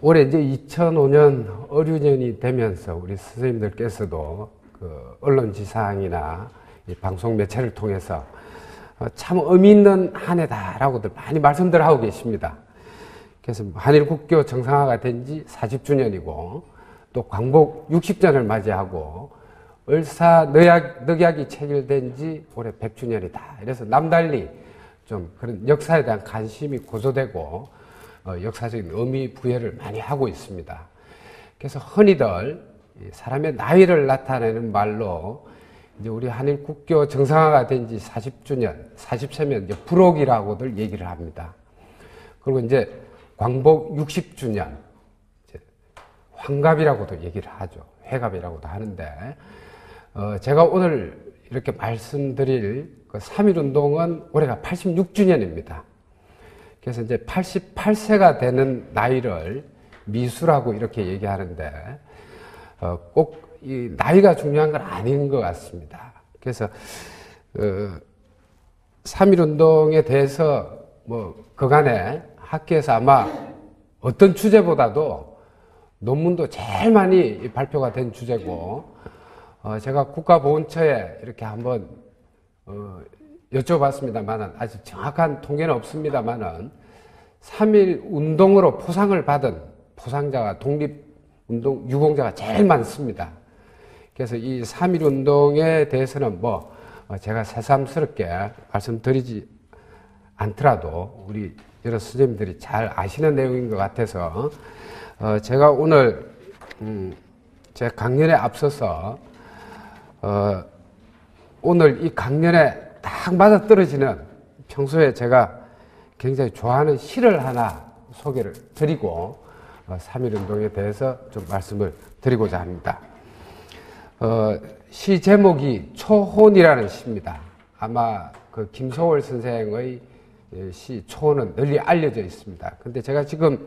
올해 이제 2005년 어류년이 되면서 우리 선생님들께서도 그 언론지상이나 이 방송 매체를 통해서 참 의미 있는 한 해다라고들 많이 말씀들 하고 계십니다. 그래서 한일 국교 정상화가 된 지 40주년이고 또 광복 60전을 맞이하고 을사늑약이 체결된 지 올해 100주년이다. 그래서 남달리 좀 그런 역사에 대한 관심이 고조되고 역사적인 의미 부여를 많이 하고 있습니다. 그래서 흔히들 사람의 나이를 나타내는 말로 이제 우리 한일 국교 정상화가 된 지 40주년, 40세면 이제 불옥이라고들 얘기를 합니다. 그리고 이제 광복 60주년, 이제 환갑이라고도 얘기를 하죠. 회갑이라고도 하는데, 제가 오늘 이렇게 말씀드릴 그 3.1운동은 올해가 86주년입니다. 그래서 이제 88세가 되는 나이를 미수라고 이렇게 얘기하는데, 꼭 이 나이가 중요한 건 아닌 것 같습니다. 그래서, 3.1운동에 대해서 뭐, 그간에 학교에서 아마 어떤 주제보다도 논문도 제일 많이 발표가 된 주제고, 제가 국가보훈처에 이렇게 한번, 여쭤봤습니다만은, 아직 정확한 통계는 없습니다만은, 3.1 운동으로 포상을 받은 포상자가 독립운동 유공자가 제일 많습니다. 그래서 이 3.1 운동에 대해서는 뭐, 제가 새삼스럽게 말씀드리지 않더라도 우리 여러 선생님들이 잘 아시는 내용인 것 같아서, 제가 오늘, 제 강연에 앞서서, 오늘 이 강연에 딱 맞아 떨어지는 평소에 제가 굉장히 좋아하는 시를 하나 소개를 드리고 3.1 운동에 대해서 좀 말씀을 드리고자 합니다. 시 제목이 초혼이라는 시입니다. 아마 그 김소월 선생의 시 초혼은 널리 알려져 있습니다. 근데 제가 지금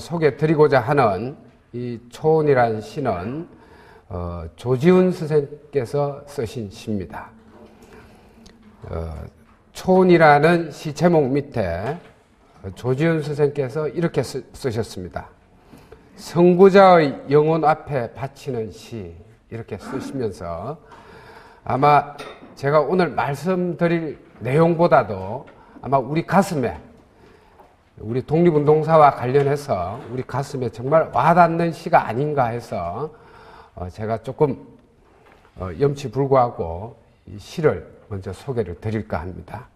소개 드리고자 하는 이 초혼이라는 시는 조지훈 선생께서 쓰신 시입니다. 초혼이라는 시 제목 밑에 조지훈 선생께서 이렇게 쓰셨습니다. 선구자의 영혼 앞에 바치는 시, 이렇게 쓰시면서 아마 제가 오늘 말씀드릴 내용보다도 아마 우리 가슴에, 우리 독립운동사와 관련해서 우리 가슴에 정말 와닿는 시가 아닌가 해서 제가 조금 염치불구하고 이 시를 먼저 소개를 드릴까 합니다.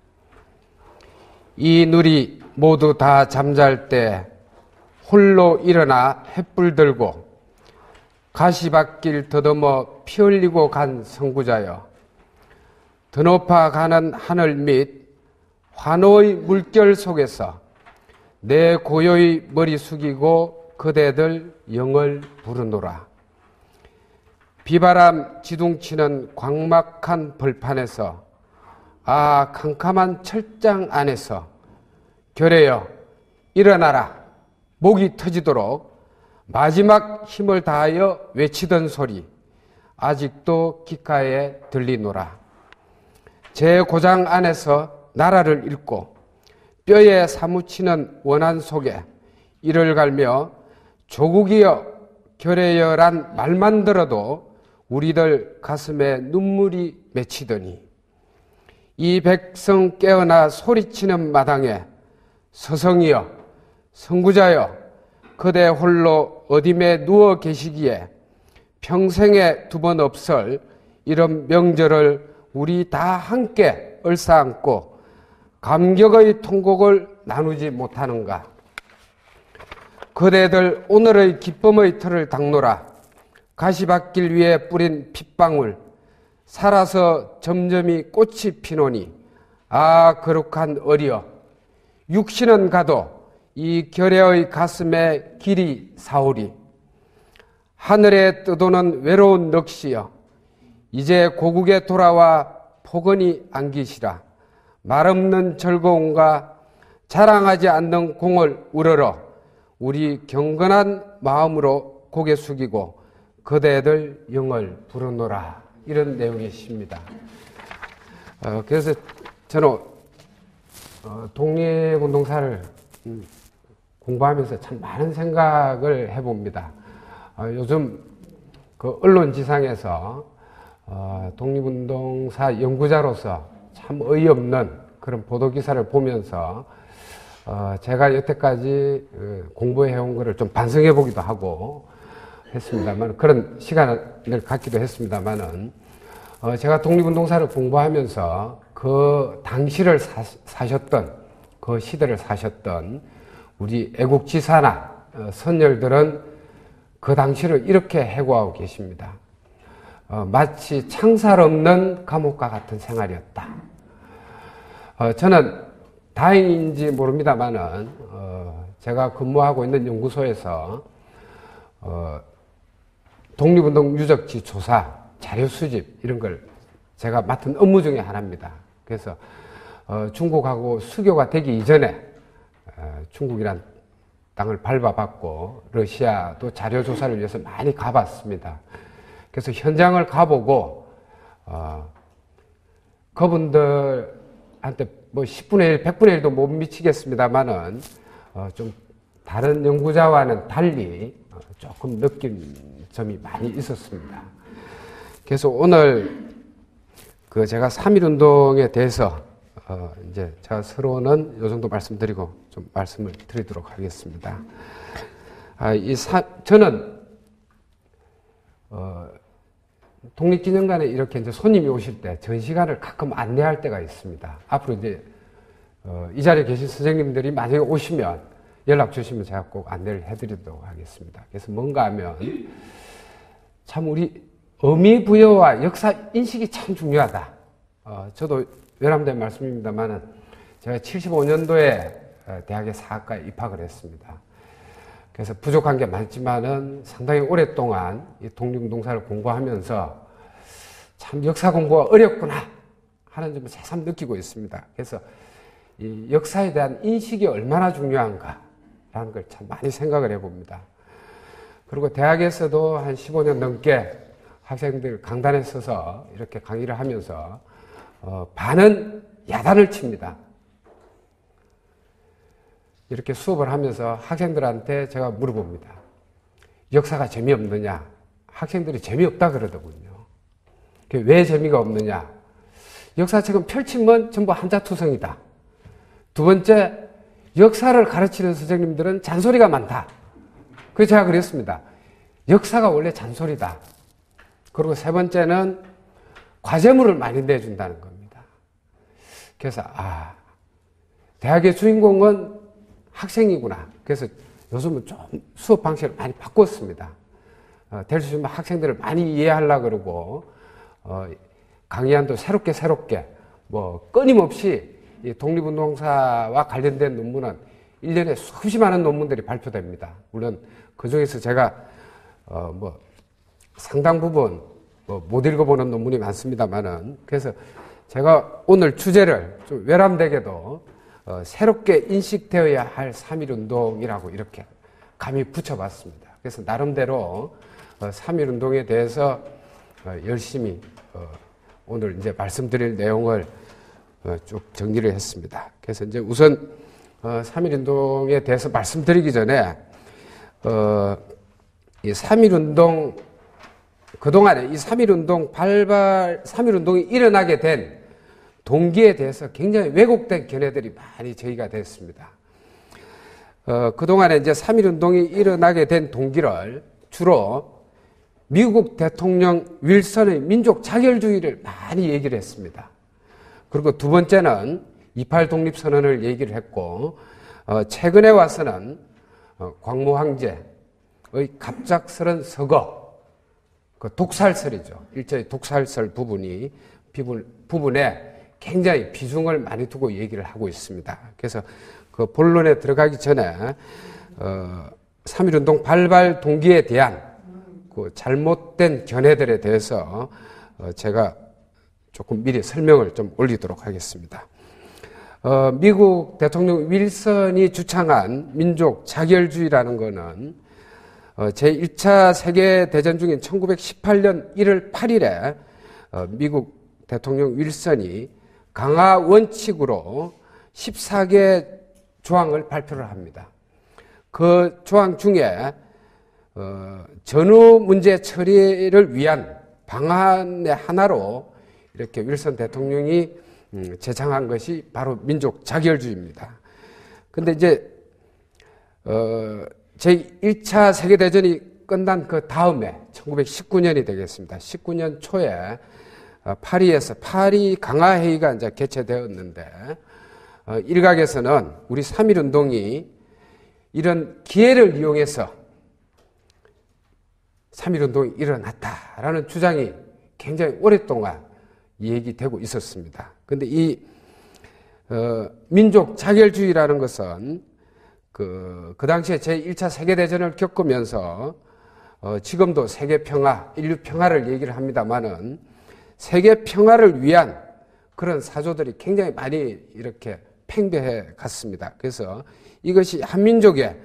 이 누리 모두 다 잠잘 때 홀로 일어나 횃불 들고 가시밭길 더듬어 피 흘리고 간 선구자여, 드높아 가는 하늘 및 환호의 물결 속에서 내 고요히 머리 숙이고 그대들 영을 부르노라. 비바람 지둥치는 광막한 벌판에서, 아 캄캄한 철장 안에서 결애여 일어나라, 목이 터지도록 마지막 힘을 다하여 외치던 소리 아직도 귓가에 들리노라. 제 고장 안에서 나라를 잃고 뼈에 사무치는 원한 속에 이를 갈며 조국이여 결애여란 말만 들어도 우리들 가슴에 눈물이 맺히더니, 이 백성 깨어나 소리치는 마당에 서성이여 선구자여 그대 홀로 어dim에 누워 계시기에 평생에 두 번 없을 이런 명절을 우리 다 함께 얼싸안고 감격의 통곡을 나누지 못하는가. 그대들 오늘의 기쁨의 틀을 닦노라. 가시밭길 위에 뿌린 핏방울 살아서 점점이 꽃이 피노니, 아 거룩한 어리여 육신은 가도 이 결애의 가슴에 길이 사오리. 하늘에 떠도는 외로운 넋이여 이제 고국에 돌아와 포근히 안기시라. 말없는 즐거움과 자랑하지 않는 공을 우러러 우리 경건한 마음으로 고개 숙이고 그대들 영을 부르노라. 이런 내용의 시입니다. 그래서 저는 독립운동사를 공부하면서 참 많은 생각을 해봅니다. 요즘 그 언론지상에서 독립운동사 연구자로서 참 어이없는 그런 보도기사를 보면서 제가 여태까지 공부해온 것을 좀 반성해보기도 하고 했습니다만, 그런 시간을 갖기도 했습니다만은, 제가 독립운동사를 공부하면서 그 당시를 사셨던, 그 시대를 사셨던 우리 애국지사나 선열들은 그 당시를 이렇게 해고하고 계십니다. 마치 창살 없는 감옥과 같은 생활이었다. 저는 다행인지 모릅니다만은, 제가 근무하고 있는 연구소에서 독립운동 유적지 조사, 자료 수집 이런 걸 제가 맡은 업무 중에 하나입니다. 그래서 중국하고 수교가 되기 이전에 중국이란 땅을 밟아봤고 러시아도 자료 조사를 위해서 많이 가봤습니다. 그래서 현장을 가보고 그분들한테 뭐 10분의 1, 100분의 1도 못 미치겠습니다만은 좀 다른 연구자와는 달리 조금 느낀 점이 많이 있었습니다. 그래서 오늘 그 제가 3.1운동에 대해서 이제 제가 서론은 요 정도 말씀드리고 좀 말씀을 드리도록 하겠습니다. 저는 독립기념관에 이렇게 이제 손님이 오실 때 전시관을 가끔 안내할 때가 있습니다. 앞으로 이제 이 자리에 계신 선생님들이 만약에 오시면 연락 주시면 제가 꼭 안내를 해드리도록 하겠습니다. 그래서 뭔가 하면 참 우리 의미 부여와 역사 인식이 참 중요하다. 저도 외람된 말씀입니다만은 제가 75년도에 대학의 사학과에 입학을 했습니다. 그래서 부족한 게 많지만은 상당히 오랫동안 이 독립운동사를 공부하면서 참 역사 공부가 어렵구나 하는 점을 새삼 느끼고 있습니다. 그래서 이 역사에 대한 인식이 얼마나 중요한가라는 걸 참 많이 생각을 해봅니다. 그리고 대학에서도 한 15년 넘게 학생들 강단에 서서 이렇게 강의를 하면서 반은 야단을 칩니다. 이렇게 수업을 하면서 학생들한테 제가 물어봅니다. 역사가 재미없느냐? 학생들이 재미없다 그러더군요. 왜 재미가 없느냐? 역사책은 펼치면 전부 한자투성이다. 두 번째, 역사를 가르치는 선생님들은 잔소리가 많다. 그래서 제가 그랬습니다. 역사가 원래 잔소리다. 그리고 세 번째는 과제물을 많이 내준다는 겁니다. 그래서 대학의 주인공은 학생이구나. 그래서 요즘은 좀 수업 방식을 많이 바꿨습니다. 될 수 있으면 학생들을 많이 이해하려고 그러고 강의안도 새롭게 뭐 끊임없이 이 독립운동사와 관련된 논문은 1년에 수없이 많은 논문들이 발표됩니다. 물론 그 중에서 제가 뭐 상당 부분 못 읽어보는 논문이 많습니다만은, 그래서 제가 오늘 주제를 좀 외람되게도 새롭게 인식되어야 할 3.1운동이라고 이렇게 감히 붙여봤습니다. 그래서 나름대로 3.1운동에 대해서 열심히 오늘 이제 말씀드릴 내용을 쭉 정리를 했습니다. 그래서 이제 우선 3.1운동에 대해서 말씀드리기 전에 이 3.1운동 그동안에 이 3.1운동 3.1운동이 일어나게 된 동기에 대해서 굉장히 왜곡된 견해들이 많이 제기가 됐습니다. 그동안에 이제 3.1운동이 일어나게 된 동기를 주로 미국 대통령 윌슨의 민족 자결주의를 많이 얘기를 했습니다. 그리고 두 번째는 28 독립선언을 얘기를 했고, 최근에 와서는 광무 황제의 갑작스런 서거, 그 독살설이죠. 일제의 독살설 부분에 굉장히 비중을 많이 두고 얘기를 하고 있습니다. 그래서 그 본론에 들어가기 전에 3.1운동 발발 동기에 대한 그 잘못된 견해들에 대해서 제가 조금 미리 설명을 좀 올리도록 하겠습니다. 미국 대통령 윌슨이 주창한 민족 자결주의라는 것은 제1차 세계대전 중인 1918년 1월 8일에 미국 대통령 윌슨이 강화 원칙으로 14개 조항을 발표를 합니다. 그 조항 중에 전후 문제 처리를 위한 방안의 하나로 이렇게 윌슨 대통령이 제창한 것이 바로 민족 자결주의입니다. 근데 이제 제1차 세계대전이 끝난 그 다음에 1919년이 되겠습니다. 19년 초에 파리에서 파리 강화회의가 이제 개최되었는데 일각에서는 우리 3.1운동이 이런 기회를 이용해서 3.1운동이 일어났다라는 주장이 굉장히 오랫동안 얘기되고 있었습니다. 그런데 이 민족 자결주의라는 것은 그 당시에 제1차 세계대전을 겪으면서 지금도 세계 평화, 인류 평화를 얘기를 합니다만은 세계 평화를 위한 그런 사조들이 굉장히 많이 이렇게 팽배해 갔습니다. 그래서 이것이 한민족의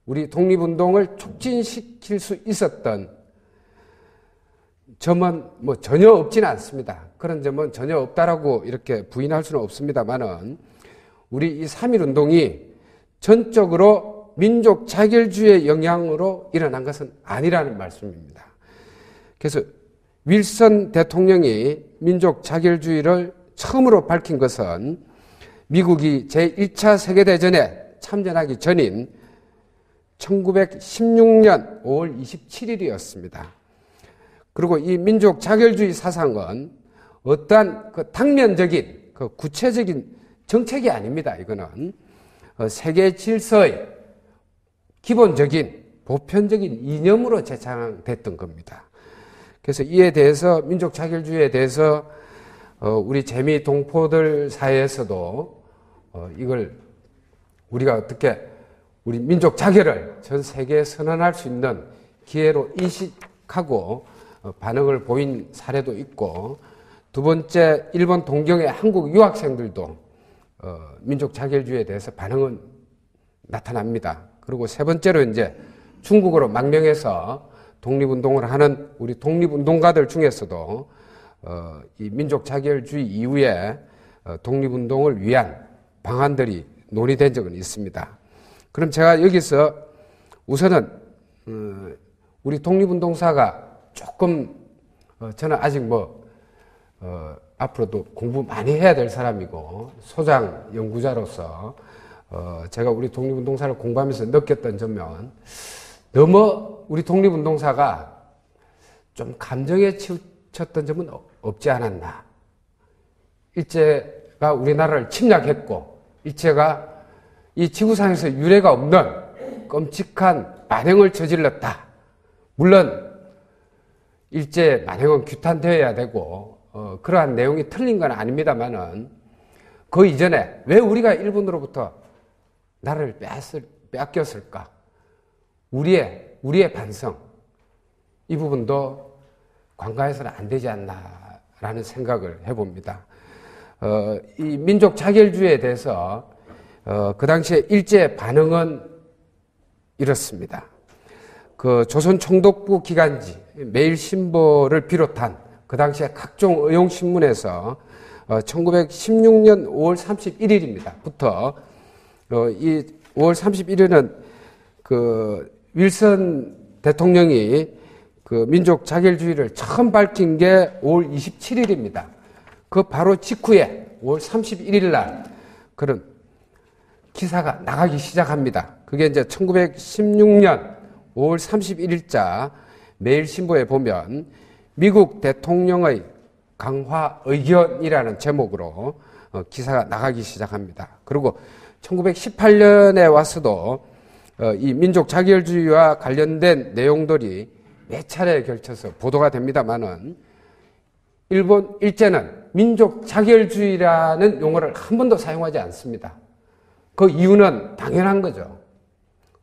우리 독립운동을 촉진시킬 수 있었던 점은 뭐 전혀 없지는 않습니다. 그런 점은 전혀 없다라고 이렇게 부인할 수는 없습니다만은 우리 이 3.1운동이 전적으로 민족 자결주의의 영향으로 일어난 것은 아니라는 말씀입니다. 그래서 윌슨 대통령이 민족 자결주의를 처음으로 밝힌 것은 미국이 제1차 세계대전에 참전하기 전인 1916년 5월 27일이었습니다. 그리고 이 민족 자결주의 사상은 어떠한 그 당면적인 그 구체적인 정책이 아닙니다. 이거는 세계 질서의 기본적인 보편적인 이념으로 제창됐던 겁니다. 그래서 이에 대해서 민족 자결주의에 대해서 우리 재미 동포들 사이에서도 이걸 우리가 어떻게 우리 민족 자결을 전 세계에 선언할 수 있는 기회로 인식하고 반응을 보인 사례도 있고, 두 번째 일본 동경의 한국 유학생들도 민족 자결주의에 대해서 반응은 나타납니다. 그리고 세 번째로 이제 중국으로 망명해서 독립운동을 하는 우리 독립운동가들 중에서도 이 민족 자결주의 이후에 독립운동을 위한 방안들이 논의된 적은 있습니다. 그럼 제가 여기서 우선은 우리 독립운동사가 조금 저는 아직 앞으로도 공부 많이 해야 될 사람이고 소장 연구자로서 제가 우리 독립운동사를 공부하면서 느꼈던 점은 너무 우리 독립운동사가 좀 감정에 치우쳤던 점은 없지 않았나. 일제가 우리나라를 침략했고 일제가 이 지구상에서 유례가 없는 끔찍한 만행을 저질렀다. 물론 일제 만행은 규탄되어야 되고 그러한 내용이 틀린 건 아닙니다만은 그 이전에 왜 우리가 일본으로부터 나라를 빼앗겼을까? 우리의 반성, 이 부분도 관가해서는 안 되지 않나라는 생각을 해봅니다. 이 민족 자결주의에 대해서 그 당시에 일제의 반응은 이렇습니다. 그 조선 총독부 기간지 매일신보를 비롯한 그 당시에 각종 의용신문에서 1916년 5월 31일입니다. 부터 이 5월 31일은 그 윌슨 대통령이 그 민족 자결주의를 처음 밝힌 게 5월 27일입니다. 그 바로 직후에 5월 31일 날 그런 기사가 나가기 시작합니다. 그게 이제 1916년 5월 31일자 매일신보에 보면 미국 대통령의 강화 의견이라는 제목으로 기사가 나가기 시작합니다. 그리고 1918년에 와서도 이 민족 자결주의와 관련된 내용들이 몇 차례에 걸쳐서 보도가 됩니다만은 일본 일제는 민족 자결주의라는 용어를 한 번도 사용하지 않습니다. 그 이유는 당연한 거죠.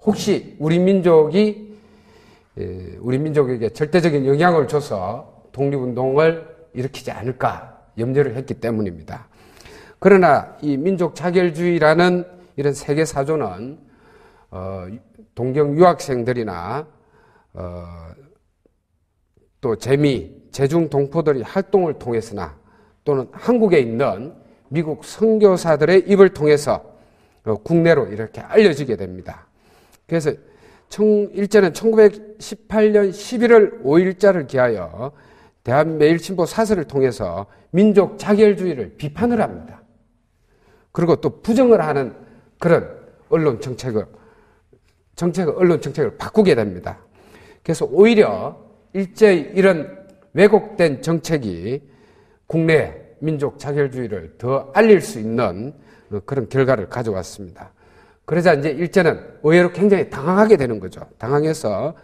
혹시 우리 민족에게 절대적인 영향을 줘서 독립운동을 일으키지 않을까 염려를 했기 때문입니다. 그러나 이 민족 자결주의라는 이런 세계 사조는 동경 유학생들이나 또 제중 동포들이 활동을 통해서나 또는 한국에 있는 미국 선교사들의 입을 통해서 국내로 이렇게 알려지게 됩니다. 그래서 일제는 1918년 11월 5일자를 기하여 대한매일신보 사설을 통해서 민족 자결주의를 비판을 합니다. 그리고 또 부정을 하는 그런 언론 정책을 바꾸게 됩니다. 그래서 오히려 일제의 이런 왜곡된 정책이 국내 민족 자결주의를 더 알릴 수 있는 그런 결과를 가져왔습니다. 그러자 이제 일제는 의외로 굉장히 당황하게 되는 거죠. 당황해서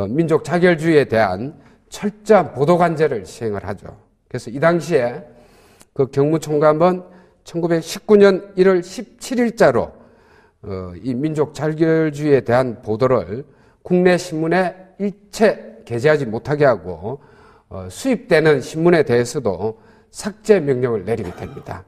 민족 자결주의에 대한 철저한 보도관제를 시행을 하죠. 그래서 이 당시에 그 경무총감은 1919년 1월 17일자로 이 민족 자결주의에 대한 보도를 국내 신문에 일체 게재하지 못하게 하고 수입되는 신문에 대해서도 삭제 명령을 내리게 됩니다.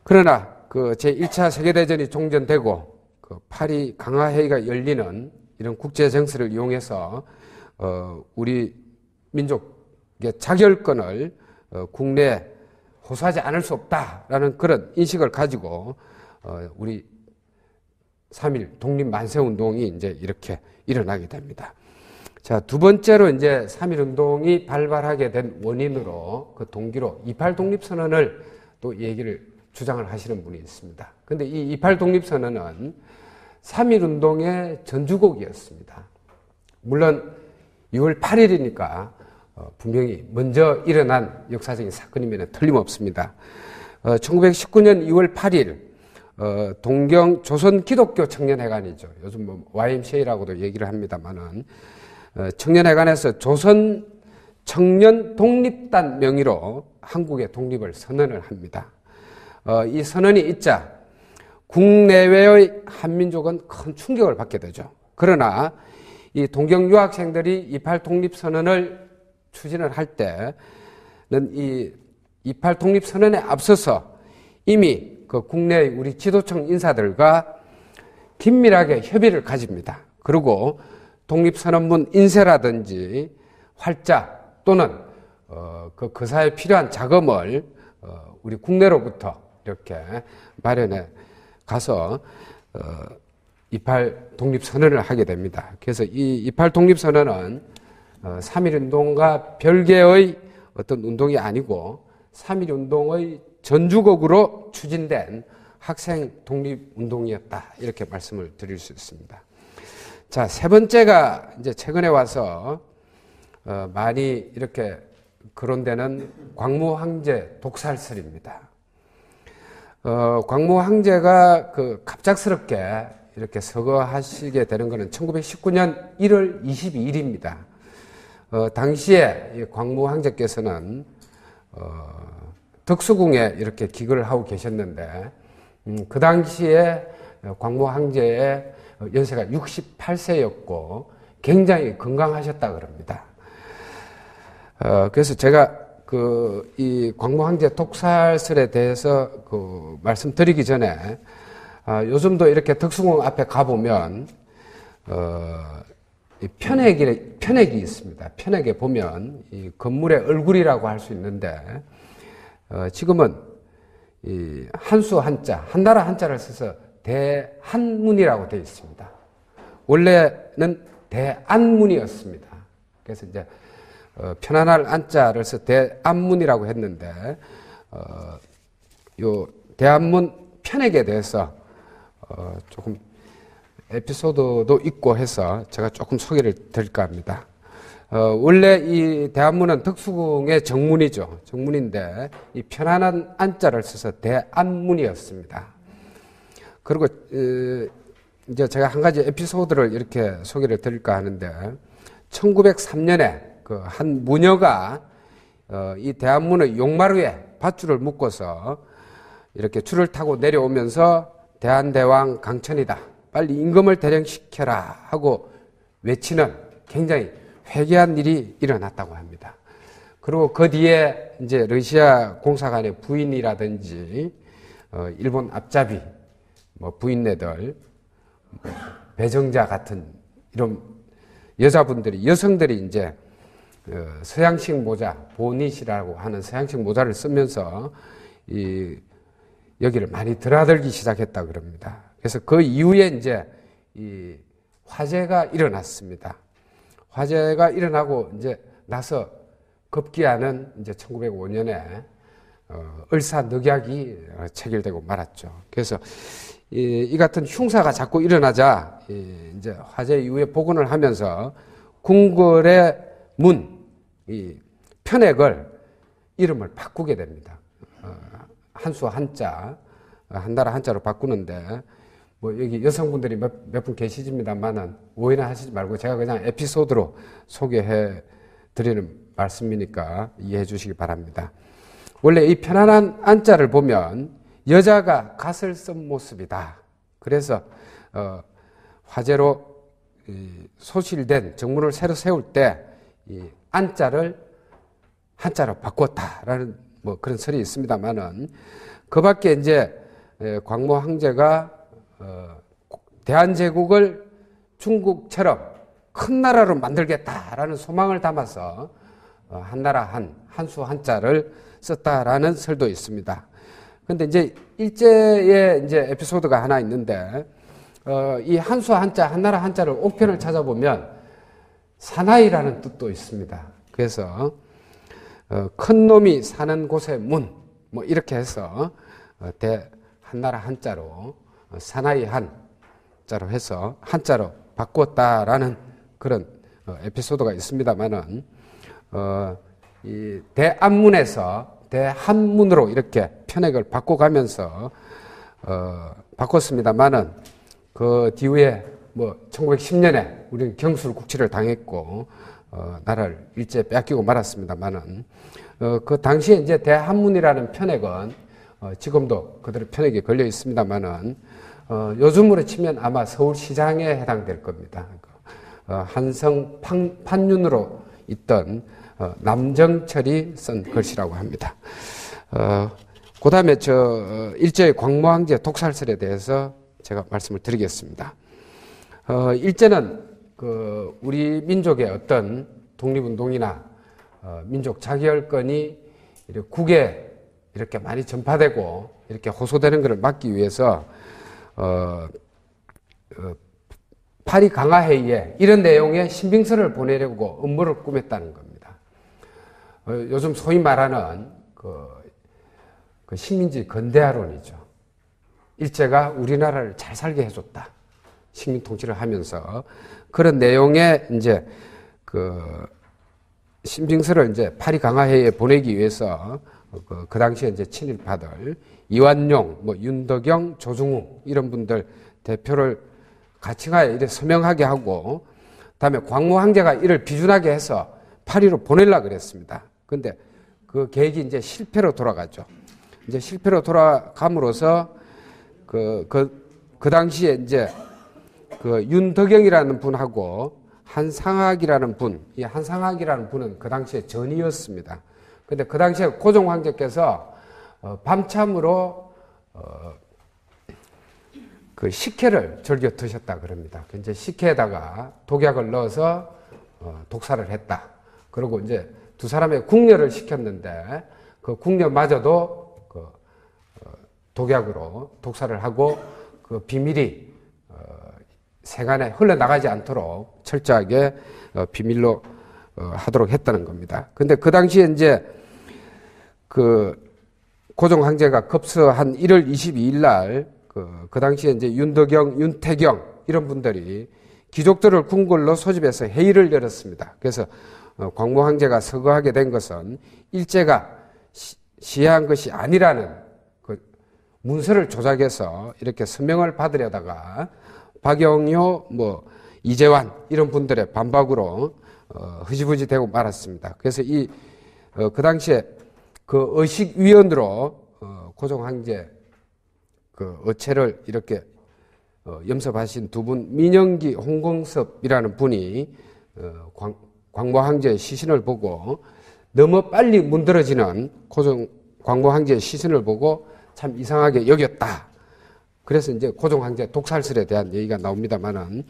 그러나 그 제1차 세계대전이 종전되고 그 파리 강화회의가 열리는 이런 국제 정세를 이용해서 우리 민족의 자결권을 국내에 호소하지 않을 수 없다라는 그런 인식을 가지고 우리 3.1 독립만세운동이 이제 이렇게 일어나게 됩니다. 자, 두 번째로 이제 3.1 운동이 발발하게 된 원인으로 그 동기로 28 독립선언을 또 얘기를 주장을 하시는 분이 있습니다. 근데 이 28 독립선언은 3.1 운동의 전주곡이었습니다. 물론 6월 8일이니까 분명히 먼저 일어난 역사적인 사건이면 틀림없습니다. 1919년 2월 8일 동경 조선기독교 청년회관이죠. 요즘 뭐 YMCA라고도 얘기를 합니다만은 청년회관에서 조선 청년 독립단 명의로 한국의 독립을 선언을 합니다. 이 선언이 있자 국내외의 한민족은 큰 충격을 받게 되죠. 그러나 이 동경 유학생들이 28 독립선언을 추진을 할 때는 이 28 독립선언에 앞서서 이미 그 국내의 우리 지도층 인사들과 긴밀하게 협의를 가집니다. 그리고 독립선언문 인쇄라든지 활자 또는 그 거사에 필요한 자금을 우리 국내로부터 이렇게 마련해 가서 28 독립선언을 하게 됩니다. 그래서 이 28 독립선언은 3.1 운동과 별개의 어떤 운동이 아니고 3.1 운동의 전주곡으로 추진된 학생 독립운동이었다. 이렇게 말씀을 드릴 수 있습니다. 자, 세 번째가 이제 최근에 와서 많이 이렇게 거론되는 광무황제 독살설입니다. 광무황제가 그 갑작스럽게 이렇게 서거하시게 되는 것은 1919년 1월 22일입니다. 당시에 이 광무황제께서는 덕수궁에 이렇게 기거를 하고 계셨는데 그 당시에 광무황제의 연세가 68세였고 굉장히 건강하셨다 그럽니다. 그래서 제가 이 광무황제 독살설에 대해서 말씀드리기 전에 요즘도 이렇게 덕수궁 앞에 가보면 편액이 있습니다. 편액에 보면 이 건물의 얼굴이라고 할 수 있는데 지금은 이 한수 한자, 한나라 한자를 써서 대한문이라고 되어 있습니다. 원래는 대안문이었습니다. 그래서 이제 편안할 안자를 써 대안문이라고 했는데 요 대안문 편액에 대해서 조금 에피소드도 있고 해서 제가 조금 소개를 드릴까 합니다. 원래 이 대안문은 덕수궁의 정문이죠. 정문인데 이 편안한 안자를 써서 대안문이었습니다. 그리고 이제 제가 한 가지 에피소드를 이렇게 소개를 드릴까 하는데 1903년에 그 한 무녀가 이 대안문의 용마루에 밧줄을 묶어서 이렇게 줄을 타고 내려오면서 대한대왕 강천이다. 빨리 임금을 대령시켜라 하고 외치는 굉장히 회개한 일이 일어났다고 합니다. 그리고 그 뒤에 이제 러시아 공사관의 부인이라든지 일본 앞잡이, 부인네들, 배정자 같은 이런 여성들이 이제 서양식 모자, 보닛이라고 하는 서양식 모자를 쓰면서 여기를 많이 드나들기 시작했다 그럽니다. 그래서 그 이후에 이제 이 화재가 일어났습니다. 화재가 일어나고 이제 나서 급기야는 이제 1905년에 을사늑약이 체결되고 말았죠. 그래서 이 같은 흉사가 자꾸 일어나자 이제 화재 이후에 복원을 하면서 궁궐의 문, 이 편액을 이름을 바꾸게 됩니다. 한수 한자, 한나라 한자로 바꾸는데 뭐 여기 여성분들이 몇 분 계시집니다만은 오해는 하시지 말고 제가 그냥 에피소드로 소개해 드리는 말씀이니까 이해해 주시기 바랍니다. 원래 이 편안한 안자를 보면 여자가 갓을 쓴 모습이다. 그래서 화재로 소실된 정문을 새로 세울 때 이 안자를 한자로 바꿨다라는 뭐 그런 설이 있습니다만은 그 밖에 이제 광무 황제가 대한제국을 중국처럼 큰 나라로 만들겠다라는 소망을 담아서 한나라 한수 한자를 썼다라는 설도 있습니다. 근데 이제 일제의 이제 에피소드가 하나 있는데, 이 한수 한자, 한나라 한자를 옥편을 찾아보면 사나이라는 뜻도 있습니다. 그래서, 큰 놈이 사는 곳의 문, 뭐 이렇게 해서, 한나라 한자로, 사나이 한자로 해서 한자로 바꿨다라는 그런 에피소드가 있습니다만은, 이 대안문에서 대한문으로 이렇게 편액을 바꿔가면서 바꿨습니다만은 그 뒤에 뭐 1910년에 우리는 경술 국치를 당했고 나라를 일제 뺏기고 말았습니다만은 그 당시에 이제 대한문이라는 편액은 지금도 그대로 편액이 걸려 있습니다만은 요즘으로 치면 아마 서울시장에 해당될 겁니다. 한성 판윤으로 있던 남정철이 쓴 글씨라고 합니다. 그 다음에 일제의 광무황제 독살설에 대해서 제가 말씀을 드리겠습니다. 일제는 우리 민족의 어떤 독립운동이나 민족 자결권이 국외에 이렇게 많이 전파되고 이렇게 호소되는 것을 막기 위해서 파리 강화회의에 이런 내용의 신빙서를 보내려고 음모를 꾸몄다는 겁니다. 요즘 소위 말하는 그 식민지 근대화론이죠. 일제가 우리나라를 잘 살게 해줬다. 식민 통치를 하면서 그런 내용의 이제 신빙서를 이제 파리 강화회의에 보내기 위해서 그 당시에 이제 친일파들 이완용, 뭐 윤덕영, 조중웅 이런 분들 대표를 가칭하에 이래 서명하게 하고 그다음에 광무 황제가 이를 비준하게 해서 파리로 보내려고 그랬습니다. 근데 그 계획이 이제 실패로 돌아가죠. 이제 실패로 돌아감으로써 그 당시에 이제 그 윤덕영이라는 분하고 한상학이라는 분, 이 한상학이라는 분은 그 당시에 전이었습니다. 근데 그 당시에 고종 황제께서 밤참으로 그 식혜를 즐겨 드셨다 그럽니다. 이제 식혜에다가 독약을 넣어서 독살을 했다. 그리고 이제 두 사람의 궁녀를 시켰는데 그 궁녀마저도 독약으로 독살을 하고 그 비밀이 세간에 흘러나가지 않도록 철저하게 비밀로 하도록 했다는 겁니다. 근데 그 당시에 이제 그 고종 황제가 급서한 1월 22일 날 그 당시에 이제 윤덕영, 윤태경 이런 분들이 귀족들을 궁궐로 소집해서 회의를 열었습니다. 그래서 광무 황제가 서거하게 된 것은 일제가 시해한 것이 아니라는 그 문서를 조작해서 이렇게 서명을 받으려다가 박영효, 뭐 이재환 이런 분들의 반박으로 흐지부지 되고 말았습니다. 그래서 그 당시에 그 의식위원으로 고종 황제 그 어체를 이렇게 염습하신 두 분, 민영기, 홍공섭이라는 분이 광무 황제의 시신을 보고 너무 빨리 문드러지는 광무 황제의 시신을 보고 참 이상하게 여겼다. 그래서 이제 고종 황제 독살설에 대한 얘기가 나옵니다만은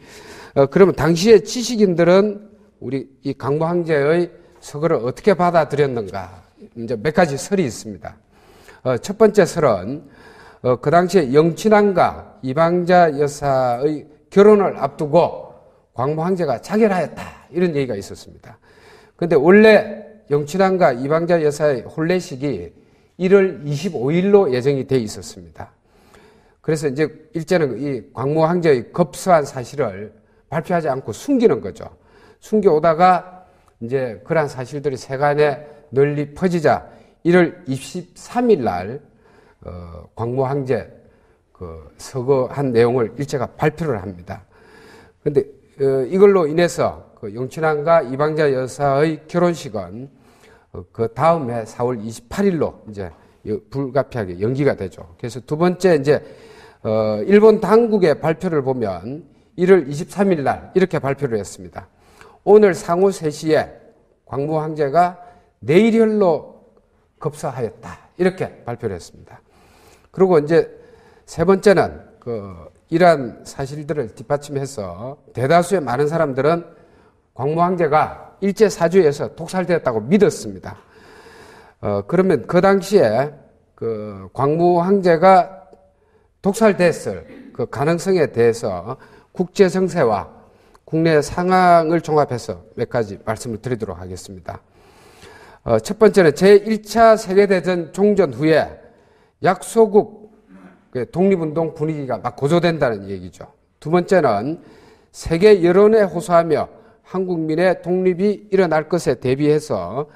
그러면 당시의 지식인들은 우리 이 광무 황제의 서거를 어떻게 받아들였는가? 이제 몇 가지 설이 있습니다. 첫 번째 설은 그 당시에 영친왕과 이방자 여사의 결혼을 앞두고 광무 황제가 자결하였다. 이런 얘기가 있었습니다. 근데 원래 영친왕과 이방자 여사의 혼례식이 1월 25일로 예정이 돼 있었습니다. 그래서 이제 일제는 이 광무 황제의 급서한 사실을 발표하지 않고 숨기는 거죠. 숨겨오다가 이제 그러한 사실들이 세간에 널리 퍼지자 1월 23일 날 광무 황제 그 서거한 내용을 일제가 발표를 합니다. 그런데 이걸로 인해서 그 영친왕과 이방자 여사의 결혼식은 그 다음 해 4월 28일로 이제 불가피하게 연기가 되죠. 그래서 두 번째 이제 일본 당국의 발표를 보면 1월 23일 날 이렇게 발표를 했습니다. 오늘 상후 3시에 광무 황제가 내일혈로 급서하였다. 이렇게 발표를 했습니다. 그리고 이제 세 번째는 이러한 사실들을 뒷받침해서 대다수의 많은 사람들은 광무 황제가 일제 사주에서 독살되었다고 믿었습니다. 그러면 그 당시에 그 광무 황제가 독살됐을 그 가능성에 대해서 국제 정세와 국내 상황을 종합해서 몇 가지 말씀을 드리도록 하겠습니다. 첫 번째는 제1차 세계대전 종전 후에 약소국 독립운동 분위기가 막 고조된다는 얘기죠. 두 번째는 세계 여론에 호소하며 한국민의 독립이 일어날 것에 대비해서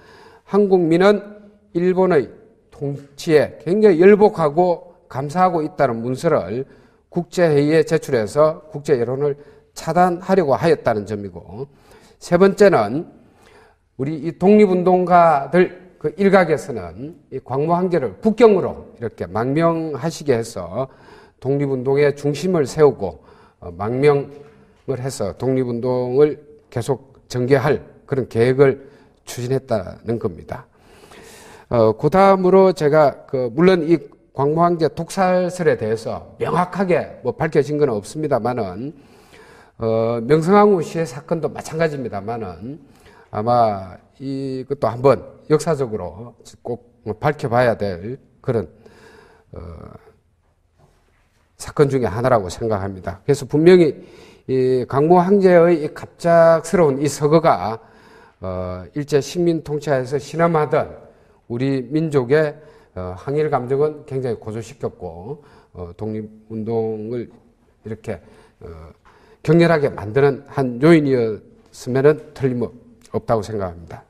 한국민은 일본의 통치에 굉장히 열복하고 감사하고 있다는 문서를 국제회의에 제출해서 국제 여론을 차단하려고 하였다는 점이고, 세 번째는 우리 이 독립운동가들 그 일각에서는 이 광무 황제를 국경으로 이렇게 망명하시게 해서 독립운동의 중심을 세우고 망명을 해서 독립운동을 계속 전개할 그런 계획을 추진했다는 겁니다. 그 다음으로 제가 물론 이 광무 황제 독살설에 대해서 명확하게 뭐 밝혀진 건 없습니다만은 명성황후 시해 사건도 마찬가지입니다만은 아마 이것도 한번 역사적으로 꼭 밝혀봐야 될 그런 사건 중에 하나라고 생각합니다. 그래서 분명히 이 광무 황제의 이 갑작스러운 이 서거가 일제 식민 통치하에서 신음하던 우리 민족의 항일 감정은 굉장히 고조시켰고 독립운동을 이렇게 격렬하게 만드는 한 요인이었으면 틀림없다고 생각합니다.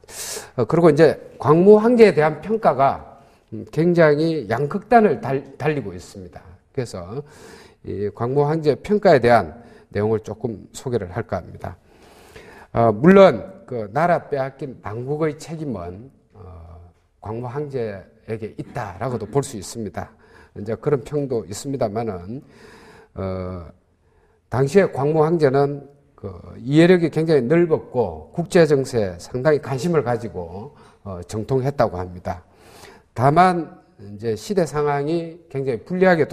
그리고 이제 광무 황제에 대한 평가가 굉장히 양극단을 달리고 있습니다. 그래서 이 광무 황제 평가에 대한 내용을 조금 소개를 할까 합니다. 물론 그 나라 빼앗긴 망국의 책임은 광무 황제에게 있다라고도 볼 수 있습니다. 이제 그런 평도 있습니다만은 당시에 광무 황제는 그 이해력이 굉장히 넓었고 국제 정세에 상당히 관심을 가지고 정통했다고 합니다. 다만 이제 시대 상황이 굉장히 불리하게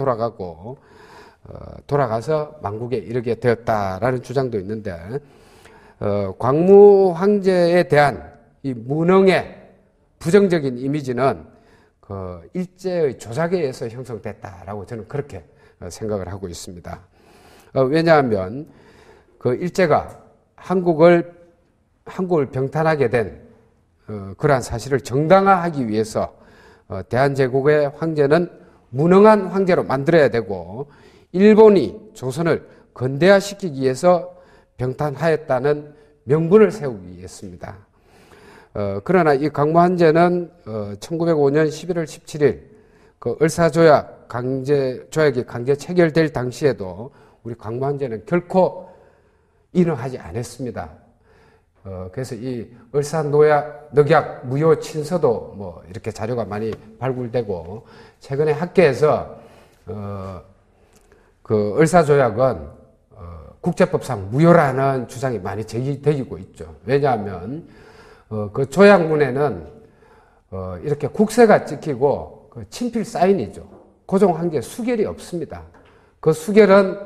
돌아가서 망국에 이르게 되었다라는 주장도 있는데 광무 황제에 대한 이 무능의 부정적인 이미지는 그 일제의 조작에 의해서 형성됐다라고 저는 그렇게 생각을 하고 있습니다. 왜냐하면 그 일제가 한국을 병탄하게 된 그러한 사실을 정당화하기 위해서 대한제국의 황제는 무능한 황제로 만들어야 되고 일본이 조선을 근대화시키기 위해서 병탄하였다는 명분을 세우기 위해서입니다. 그러나 이 광무 황제는 1905년 11월 17일 그 을사조약이 강제 체결될 당시에도 우리 광무 황제는 결코 인허하지 않았습니다. 그래서 이 을사늑약 무효 친서도 뭐 이렇게 자료가 많이 발굴되고 최근에 학계에서 그 을사조약은 국제법상 무효라는 주장이 많이 제기되고 있죠. 왜냐하면 그 조약문에는 이렇게 국세가 찍히고 그 친필 사인이죠. 고종 황제 수결이 없습니다. 그 수결은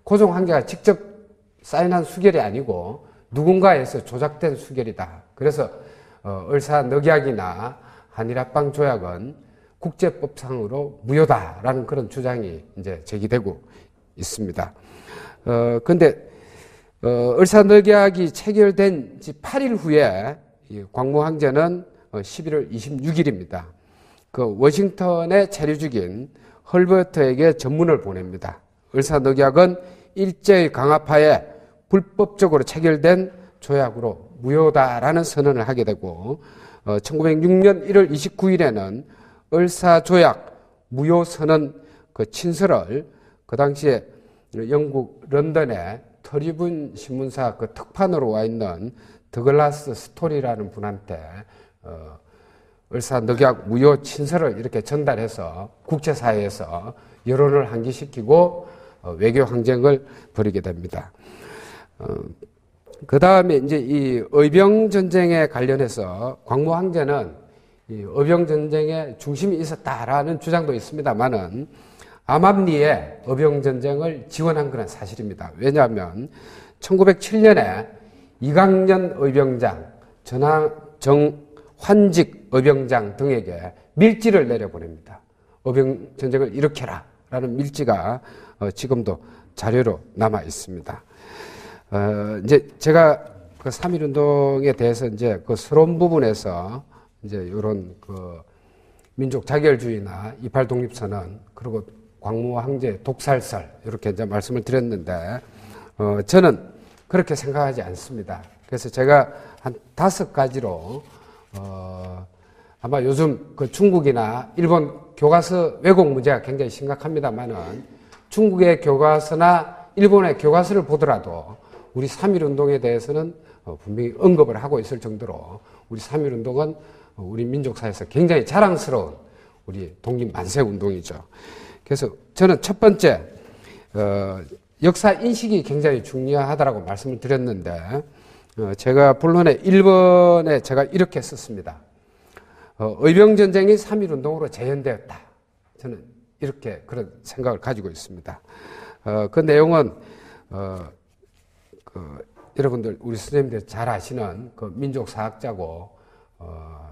고종 황제가 직접 사인한 수결이 아니고 누군가에서 조작된 수결이다. 그래서 을사늑약이나 한일합방 조약은 국제법상으로 무효다라는 그런 주장이 이제 제기되고 있습니다. 근데 을사늑약이 체결된 지 8일 후에 이 광무 황제는 11월 26일입니다. 그 워싱턴에 체류 중인 헐버트에게 전문을 보냅니다. 을사늑약은 일제의 강압하에 불법적으로 체결된 조약으로 무효다라는 선언을 하게 되고 1906년 1월 29일에는 을사조약 무효선언 그 친서를 그 당시에 영국 런던에 트리뷴 신문사 그 특판으로 와 있는 더글라스 스토리라는 분한테 을사늑약 무효 친서를 이렇게 전달해서 국제사회에서 여론을 환기시키고 외교 항쟁을 벌이게 됩니다. 그 다음에 이제 이 의병 전쟁에 관련해서 광무 황제는 이 의병 전쟁에 중심이 있었다라는 주장도 있습니다만은 암암리에 의병 전쟁을 지원한 것은 사실입니다. 왜냐하면 1907년에 이강년 의병장, 정환직 의병장 등에게 밀지를 내려보냅니다. 의병 전쟁을 일으켜라라는 밀지가 지금도 자료로 남아 있습니다. 이제 제가 그 3.1운동에 대해서 이제 그 서론 부분에서 이제 이런 그 민족 자결주의나 28 독립선언 그리고 광무 황제 독살설 이렇게 이제 말씀을 드렸는데 저는 그렇게 생각하지 않습니다. 그래서 제가 한 5가지로 아마 요즘 그 중국이나 일본 교과서 왜곡 문제가 굉장히 심각합니다만은 중국의 교과서나 일본의 교과서를 보더라도 우리 3.1운동에 대해서는 분명히 언급을 하고 있을 정도로 우리 3.1운동은 우리 민족사에서 굉장히 자랑스러운 우리 독립만세운동이죠. 그래서 저는 첫 번째 역사 인식이 굉장히 중요하다라고 말씀을 드렸는데 제가 본론에 1번에 제가 이렇게 썼습니다. 의병전쟁이 3.1운동으로 재현되었다. 저는 이렇게 그런 생각을 가지고 있습니다. 그 내용은 여러분들 우리 선생님들 잘 아시는 그 민족사학자고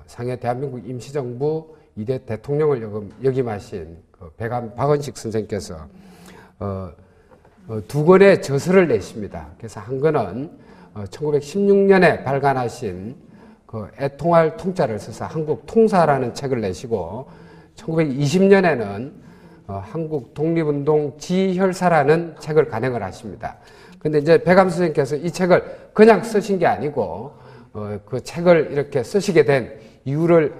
상해 대한민국 임시정부 2대 대통령을 역임하신 그 백암 박원식 선생께서 두 권의 저서를 내십니다. 그래서 한 권은 1916년에 발간하신 그 애통할 통자를 써서 한국 통사라는 책을 내시고 1920년에는 한국 독립운동 지혈사라는 책을 간행을 하십니다. 근데 이제 백암 선생님께서 이 책을 그냥 쓰신 게 아니고 그 책을 이렇게 쓰시게 된 이유를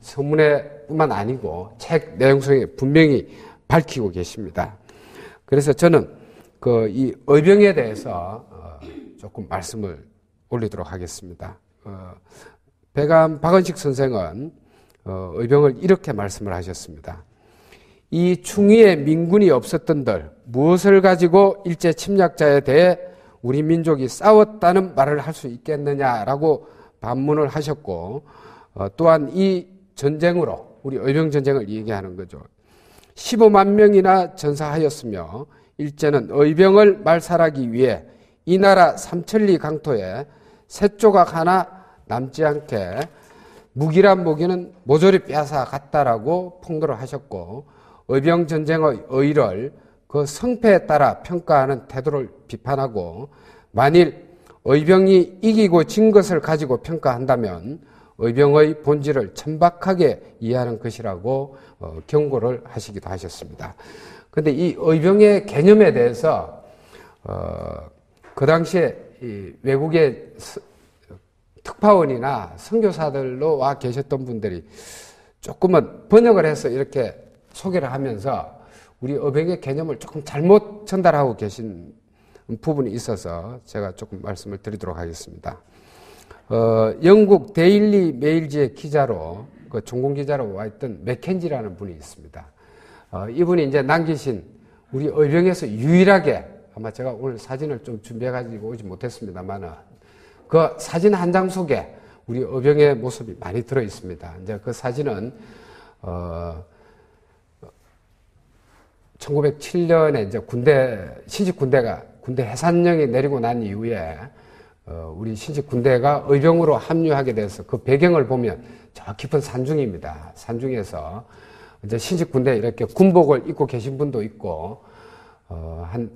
서문에뿐만 아니고 책 내용 속에 분명히 밝히고 계십니다. 그래서 저는 그 이 의병에 대해서 조금 말씀을 올리도록 하겠습니다. 백암 박원식 선생은 의병을 이렇게 말씀을 하셨습니다. 이 충의에 민군이 없었던들 무엇을 가지고 일제 침략자에 대해 우리 민족이 싸웠다는 말을 할 수 있겠느냐라고 반문을 하셨고 또한 이 전쟁으로 우리 의병전쟁을 얘기하는 거죠. 15만 명이나 전사하였으며 일제는 의병을 말살하기 위해 이 나라 삼천리 강토에 새 조각 하나 남지 않게 무기란 무기는 모조리 빼앗아 갔다라고 폭로를 하셨고 의병전쟁의 의의를 그 성패에 따라 평가하는 태도를 비판하고 만일 의병이 이기고 진 것을 가지고 평가한다면 의병의 본질을 천박하게 이해하는 것이라고 경고를 하시기도 하셨습니다. 그런데 이 의병의 개념에 대해서 그 당시에 이 외국의 특파원이나 선교사들로 와 계셨던 분들이 조금은 번역을 해서 이렇게 소개를 하면서 우리 의병의 개념을 조금 잘못 전달하고 계신 부분이 있어서 제가 조금 말씀을 드리도록 하겠습니다. 영국 데일리 메일지의 기자로 그 종공 기자로 와 있던 맥켄지라는 분이 있습니다. 이분이 이제 남기신 우리 의병에서 유일하게 아마 제가 오늘 사진을 좀 준비해 가지고 오지 못했습니다만은 그 사진 한 장 속에 우리 의병의 모습이 많이 들어 있습니다. 이제 그 사진은 1907년에 이제 신식 군대 해산령이 내리고 난 이후에 우리 신식 군대가 의병으로 합류하게 돼서 그 배경을 보면 저 깊은 산중입니다. 산중에서 이제 신식 군대 이렇게 군복을 입고 계신 분도 있고 한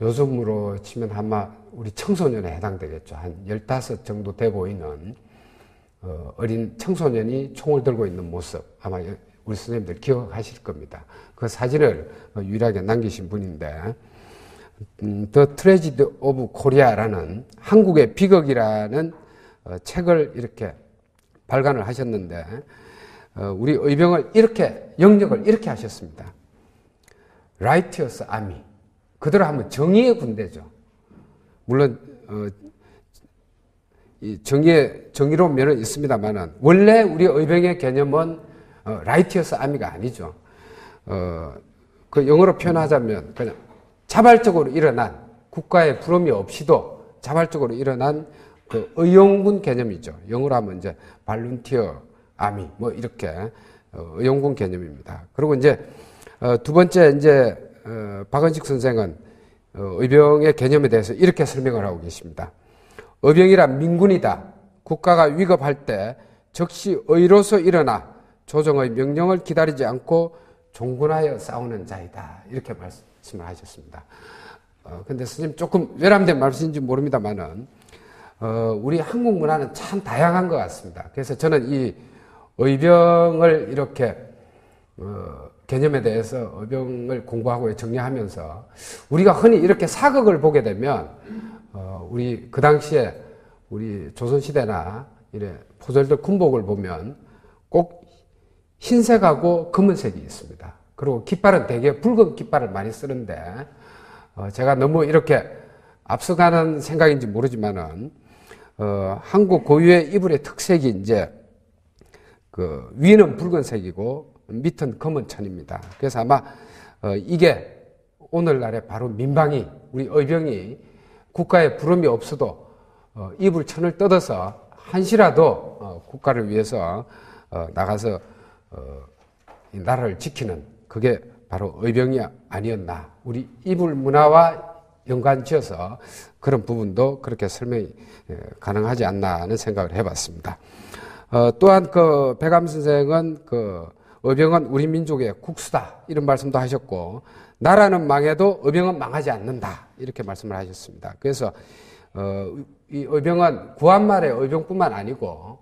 요즘으로 치면 아마 우리 청소년에 해당되겠죠. 한 15 정도 돼 보이는 어린 청소년이 총을 들고 있는 모습, 아마 우리 선생님들 기억하실 겁니다. 그 사진을 유일하게 남기신 분인데, The Tragedy of Korea라는 한국의 비극이라는 책을 이렇게 발간을 하셨는데, 우리 의병을 이렇게, 영역을 이렇게 하셨습니다. Righteous Army. 그대로 하면 정의의 군대죠. 물론, 정의로운 면은 있습니다만은, 원래 우리 의병의 개념은 Righteous Army가 아니죠. 그 영어로 표현하자면, 그냥 자발적으로 일어난, 국가의 부름이 없이도 자발적으로 일어난 그 의용군 개념이죠. 영어로 하면 이제 발룬티어 아미 뭐 이렇게 의용군 개념입니다. 그리고 이제 두 번째 이제 박은식 선생은 의병의 개념에 대해서 이렇게 설명을 하고 계십니다. 의병이란 민군이다. 국가가 위급할 때 즉시 의로서 일어나 조정의 명령을 기다리지 않고 종군하여 싸우는 자이다. 이렇게 말씀을 하셨습니다. 근데 선생님 조금 외람된 말씀인지 모릅니다만은 우리 한국 문화는 참 다양한 것 같습니다. 그래서 저는 이 의병을 이렇게 개념에 대해서 의병을 공부하고 정리하면서 우리가 흔히 이렇게 사극을 보게 되면 우리 그 당시에 우리 조선시대나 이래 포졸들 군복을 보면 꼭 흰색하고 검은색이 있습니다. 그리고 깃발은 대개 붉은 깃발을 많이 쓰는데 제가 너무 이렇게 앞서가는 생각인지 모르지만은 한국 고유의 이불의 특색이 이제 그 위는 붉은색이고 밑은 검은 천입니다. 그래서 아마 이게 오늘날의 바로 민방위, 우리 의병이 국가의 부름이 없어도 이불천을 뜯어서 한시라도 국가를 위해서 나가서 이 나라를 지키는 그게 바로 의병이 아니었나. 우리 이불 문화와 연관지어서 그런 부분도 그렇게 설명이 가능하지 않나 하는 생각을 해봤습니다. 또한 그 백암 선생은 그 의병은 우리 민족의 국수다 이런 말씀도 하셨고 나라는 망해도 의병은 망하지 않는다 이렇게 말씀을 하셨습니다. 그래서 이 의병은 구한말의 의병뿐만 아니고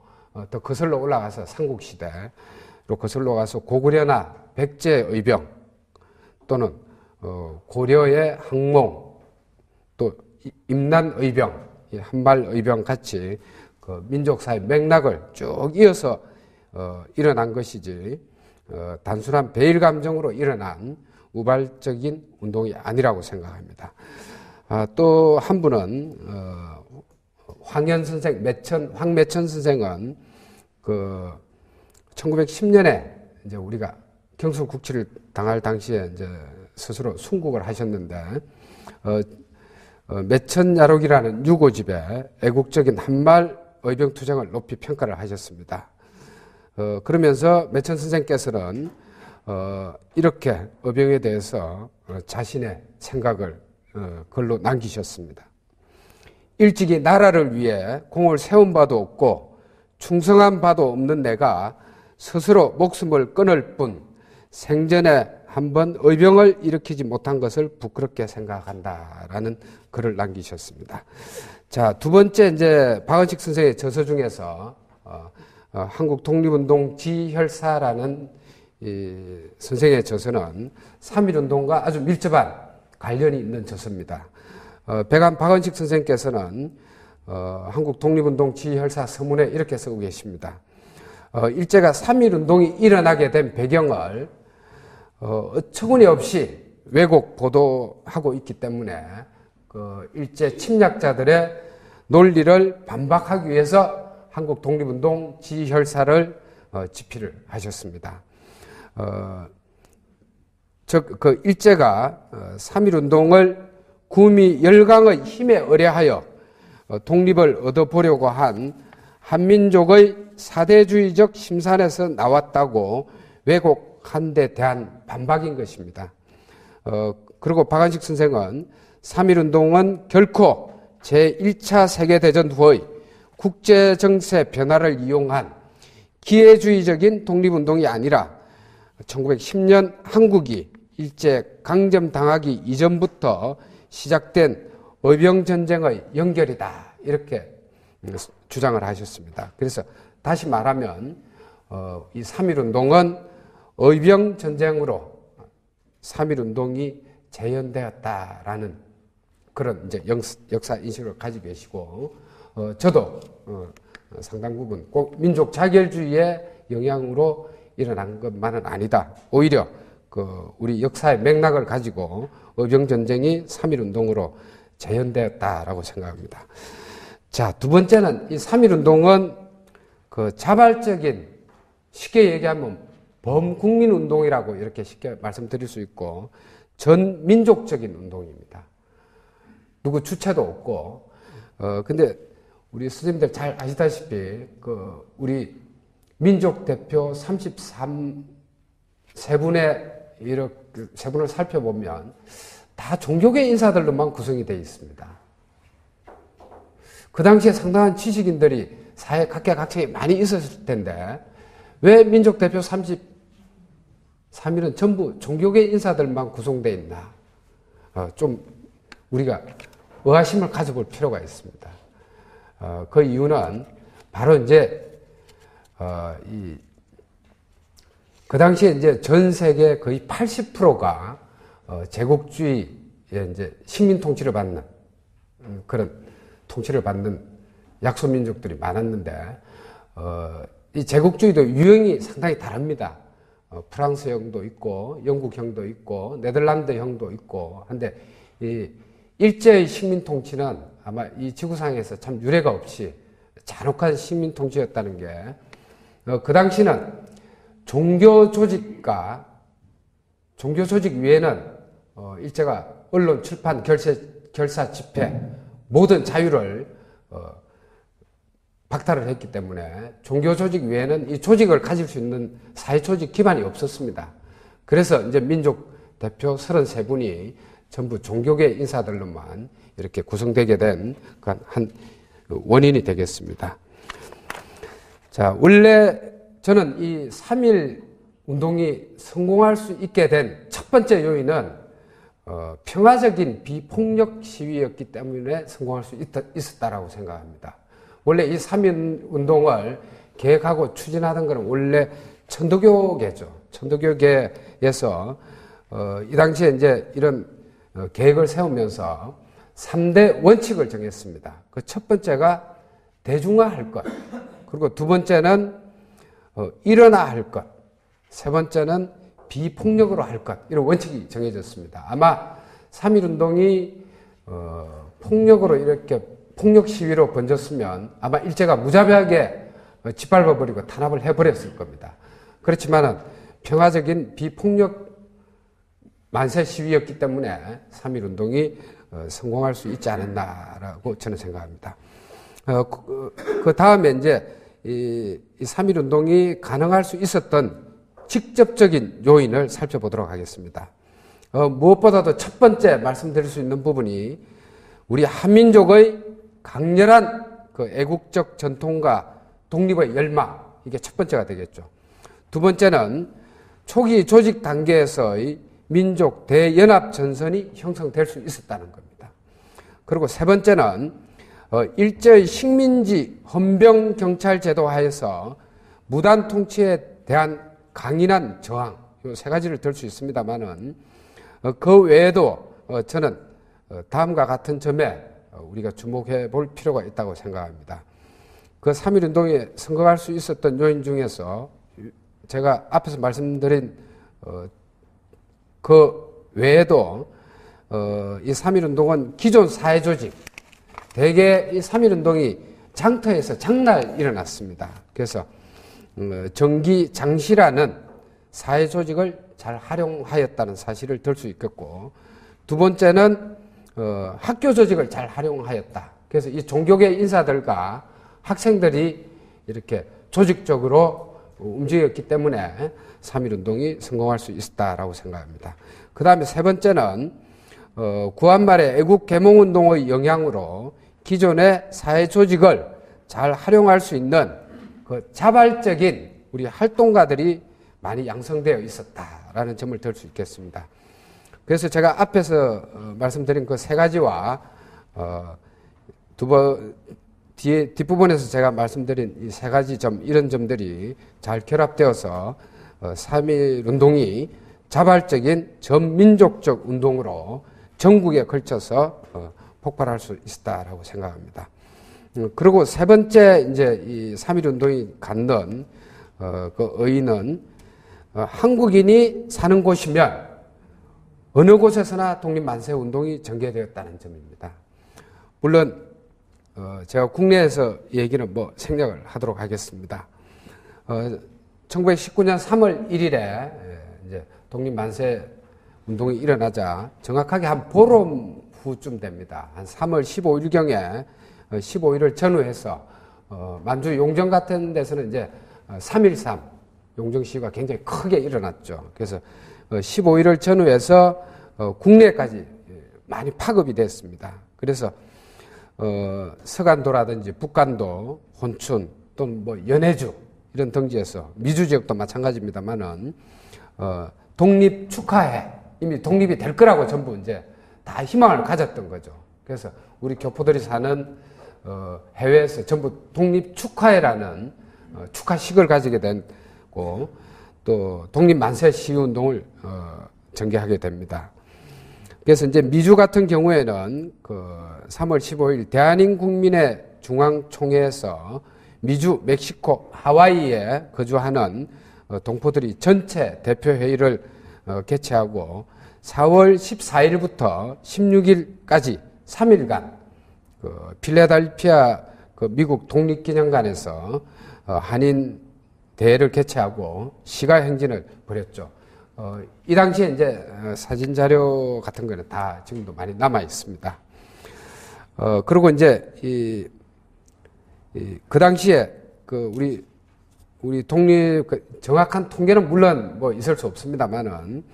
더 거슬러 올라가서 삼국시대로 거슬러 가서 고구려나 백제 의병 또는 고려의 항몽 또 임난 의병 한발 의병 같이 그 민족사의 맥락을 쭉 이어서 일어난 것이지 단순한 배일 감정으로 일어난 우발적인 운동이 아니라고 생각합니다. 또 한 분은 황현 선생, 황매천 선생은 그 1910년에 이제 우리가 경술국치를 당할 당시에 이제 스스로 순국을 하셨는데 매천야록이라는 유고집에 애국적인 한말 의병투쟁을 높이 평가를 하셨습니다. 그러면서 매천 선생께서는 이렇게 의병에 대해서 자신의 생각을 글로 남기셨습니다. 일찍이 나라를 위해 공을 세운 바도 없고 충성한 바도 없는 내가 스스로 목숨을 끊을 뿐 생전에 한번 의병을 일으키지 못한 것을 부끄럽게 생각한다라는 글을 남기셨습니다. 자, 두 번째 이제 박은식 선생의 저서 중에서 한국 독립운동 지혈사라는 이 선생의 저서는 3.1운동과 아주 밀접한 관련이 있는 저서입니다. 박은식 선생께서는 한국 독립운동 지혈사 서문에 이렇게 쓰고 계십니다. 일제가 3.1운동이 일어나게 된 배경을 어처구니 없이 왜곡 보도하고 있기 때문에 그 일제 침략자들의 논리를 반박하기 위해서 한국 독립운동 지혈사를 집필을 하셨습니다. 즉, 그 일제가 3.1운동을 구미 열강의 힘에 의뢰하여 독립을 얻어보려고 한 한민족의 사대주의적 심산에서 나왔다고 왜곡한 데 대한 반박인 것입니다. 그리고 박은식 선생은 3.1운동은 결코 제1차 세계대전 후의 국제정세 변화를 이용한 기회주의적인 독립운동이 아니라 1910년 한국이 일제 강점당하기 이전부터 시작된 의병전쟁의 연결이다. 이렇게 주장을 하셨습니다. 그래서 다시 말하면 이 3.1운동은 의병전쟁으로 3.1운동이 재현되었다라는 그런 이제 역사 인식을 가지고 계시고, 저도 상당 부분 꼭 민족 자결주의의 영향으로 일어난 것만은 아니다. 오히려 우리 역사의 맥락을 가지고 의병전쟁이 3.1운동으로 재현되었다라고 생각합니다. 자, 두 번째는 이 3.1운동은 자발적인, 쉽게 얘기하면 범국민운동이라고 이렇게 쉽게 말씀드릴 수 있고, 전 민족적인 운동입니다. 누구 주체도 없고, 근데 우리 선생님들 잘 아시다시피, 우리 민족 대표 33세분의 이렇게 세 분을 살펴보면 다 종교계 인사들로만 구성이 되어 있습니다. 그 당시에 상당한 지식인들이 사회 각계각층에 많이 있었을 텐데, 왜 민족 대표 33일은 전부 종교계 인사들만 구성되어 있나? 좀 우리가 의아심을 가져볼 필요가 있습니다. 그 이유는 바로 이제 그 당시에 이제 전 세계 거의 80%가 제국주의의 이제 식민 통치를 받는 그런 통치를 받는 약소민족들이 많았는데, 이 제국주의도 유형이 상당히 다릅니다. 프랑스형도 있고, 영국형도 있고, 네덜란드형도 있고, 한데, 이 일제의 식민 통치는 아마 이 지구상에서 참 유례가 없이 잔혹한 식민 통치였다는 게, 그 당시는 종교 조직 외에는 일제가 언론, 출판, 결사, 집회 모든 자유를 박탈을 했기 때문에 종교 조직 외에는 이 조직을 가질 수 있는 사회 조직 기반이 없었습니다. 그래서 이제 민족 대표 33분이 전부 종교계 인사들로만 이렇게 구성되게 된 한 원인이 되겠습니다. 자, 원래 저는 이 3.1 운동이 성공할 수 있게 된 첫 번째 요인은 평화적인 비폭력 시위였기 때문에 성공할 수 있었다라고 생각합니다. 원래 이 3.1 운동을 계획하고 추진하던 것은 원래 천도교계죠. 천도교계에서 이 당시에 이제 이런 계획을 세우면서 3대 원칙을 정했습니다. 그 첫 번째가 대중화할 것, 그리고 두 번째는 일어나할 것, 세 번째는 비폭력으로 할 것, 이런 원칙이 정해졌습니다. 아마 3.1 운동이 폭력으로 이렇게 폭력 시위로 번졌으면 아마 일제가 무자비하게 짓밟아버리고 탄압을 해버렸을 겁니다. 그렇지만은 평화적인 비폭력 만세 시위였기 때문에 3.1 운동이 성공할 수 있지 않았나라고 저는 생각합니다. 그 다음에 이제 이 3.1 운동이 가능할 수 있었던 직접적인 요인을 살펴보도록 하겠습니다. 무엇보다도 첫 번째 말씀드릴 수 있는 부분이 우리 한민족의 강렬한 애국적 전통과 독립의 열망, 이게 첫 번째가 되겠죠. 두 번째는 초기 조직 단계에서의 민족 대연합 전선이 형성될 수 있었다는 겁니다. 그리고 세 번째는 일제의 식민지 헌병 경찰 제도 하에서 무단 통치에 대한 강인한 저항, 이 세 가지를 들 수 있습니다만은 그 외에도 저는 다음과 같은 점에 우리가 주목해 볼 필요가 있다고 생각합니다. 그 3.1 운동에 성공할 수 있었던 요인 중에서 제가 앞에서 말씀드린 그 외에도 이 3.1 운동은 기존 사회 조직, 대개 이 3.1 운동이 장터에서 장날 일어났습니다. 그래서 정기장시라는 사회 조직을 잘 활용하였다는 사실을 들 수 있겠고, 두 번째는 학교 조직을 잘 활용하였다. 그래서 이 종교계 인사들과 학생들이 이렇게 조직적으로 움직였기 때문에 3.1 운동이 성공할 수 있었다라고 생각합니다. 그 다음에 세 번째는 구한말의 애국 계몽 운동의 영향으로 기존의 사회 조직을 잘 활용할 수 있는 그 자발적인 우리 활동가들이 많이 양성되어 있었다라는 점을 들 수 있겠습니다. 그래서 제가 앞에서 말씀드린 그 세 가지와 뒷부분에서 제가 말씀드린 이 세 가지 점, 이런 점들이 잘 결합되어서 3.1 운동이 자발적인 전민족적 운동으로 전국에 걸쳐서 폭발할 수 있었다라고 생각합니다. 그리고 세 번째 이제 이 3.1 운동이 갖는 그 의의는 한국인이 사는 곳이면 어느 곳에서나 독립만세 운동이 전개되었다는 점입니다. 물론 제가 국내에서 얘기는 뭐 생략을 하도록 하겠습니다. 1919년 3월 1일에 이제 독립만세 운동이 일어나자 정확하게 한 보름 후쯤 됩니다. 한 3월 15일경에 15일을 전후해서 만주 용정 같은 데서는 이제 3.13 용정 시위가 굉장히 크게 일어났죠. 그래서 15일을 전후해서 국내까지 많이 파급이 됐습니다. 그래서 서간도라든지 북간도, 혼춘 또는 뭐 연해주 이런 등지에서 미주 지역도 마찬가지입니다만은 독립 축하해, 이미 독립이 될 거라고 전부 이제 다 희망을 가졌던 거죠. 그래서 우리 교포들이 사는 해외에서 전부 독립 축하해라는 축하식을 가지게 됐고 또 독립 만세 시위 운동을 전개하게 됩니다. 그래서 이제 미주 같은 경우에는 그 3월 15일 대한민국민의 중앙총회에서 미주, 멕시코, 하와이에 거주하는 동포들이 전체 대표회의를 개최하고 4월 14일부터 16일까지 3일간 그 필라델피아 그 미국 독립기념관에서 한인 대회를 개최하고 시가 행진을 벌였죠. 이 당시에 이제 사진 자료 같은 거는 다 지금도 많이 남아 있습니다. 그리고 이제 그 당시에 그 우리 독립 정확한 통계는 물론 뭐 있을 수 없습니다만은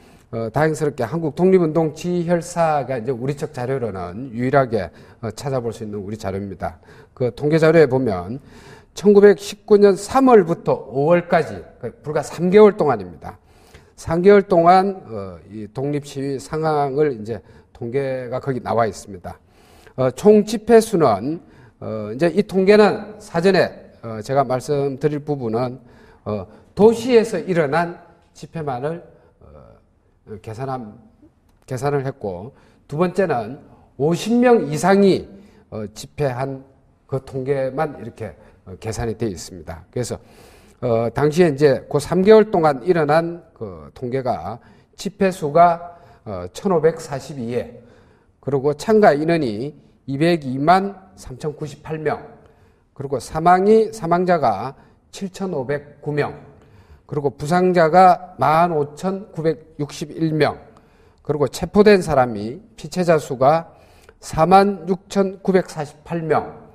다행스럽게 한국 독립운동 지휘혈사가 이제 우리 측 자료로는 유일하게 찾아볼 수 있는 우리 자료입니다. 그 통계 자료에 보면 1919년 3월부터 5월까지 불과 3개월 동안입니다. 3개월 동안 이 독립시위 상황을 이제 통계가 거기 나와 있습니다. 총 집회 수는 이제 이 통계는 사전에 제가 말씀드릴 부분은 도시에서 일어난 집회만을 계산을 했고 두 번째는 50명 이상이 집회한 그 통계만 이렇게 계산이 되어 있습니다. 그래서 당시에 이제 그 3개월 동안 일어난 그 통계가 집회 수가 1542회, 그리고 참가 인원이 202만 3098명, 그리고 사망자가 7509명, 그리고 부상자가 15961명, 그리고 체포된 사람이 피체자 수가 46,948명,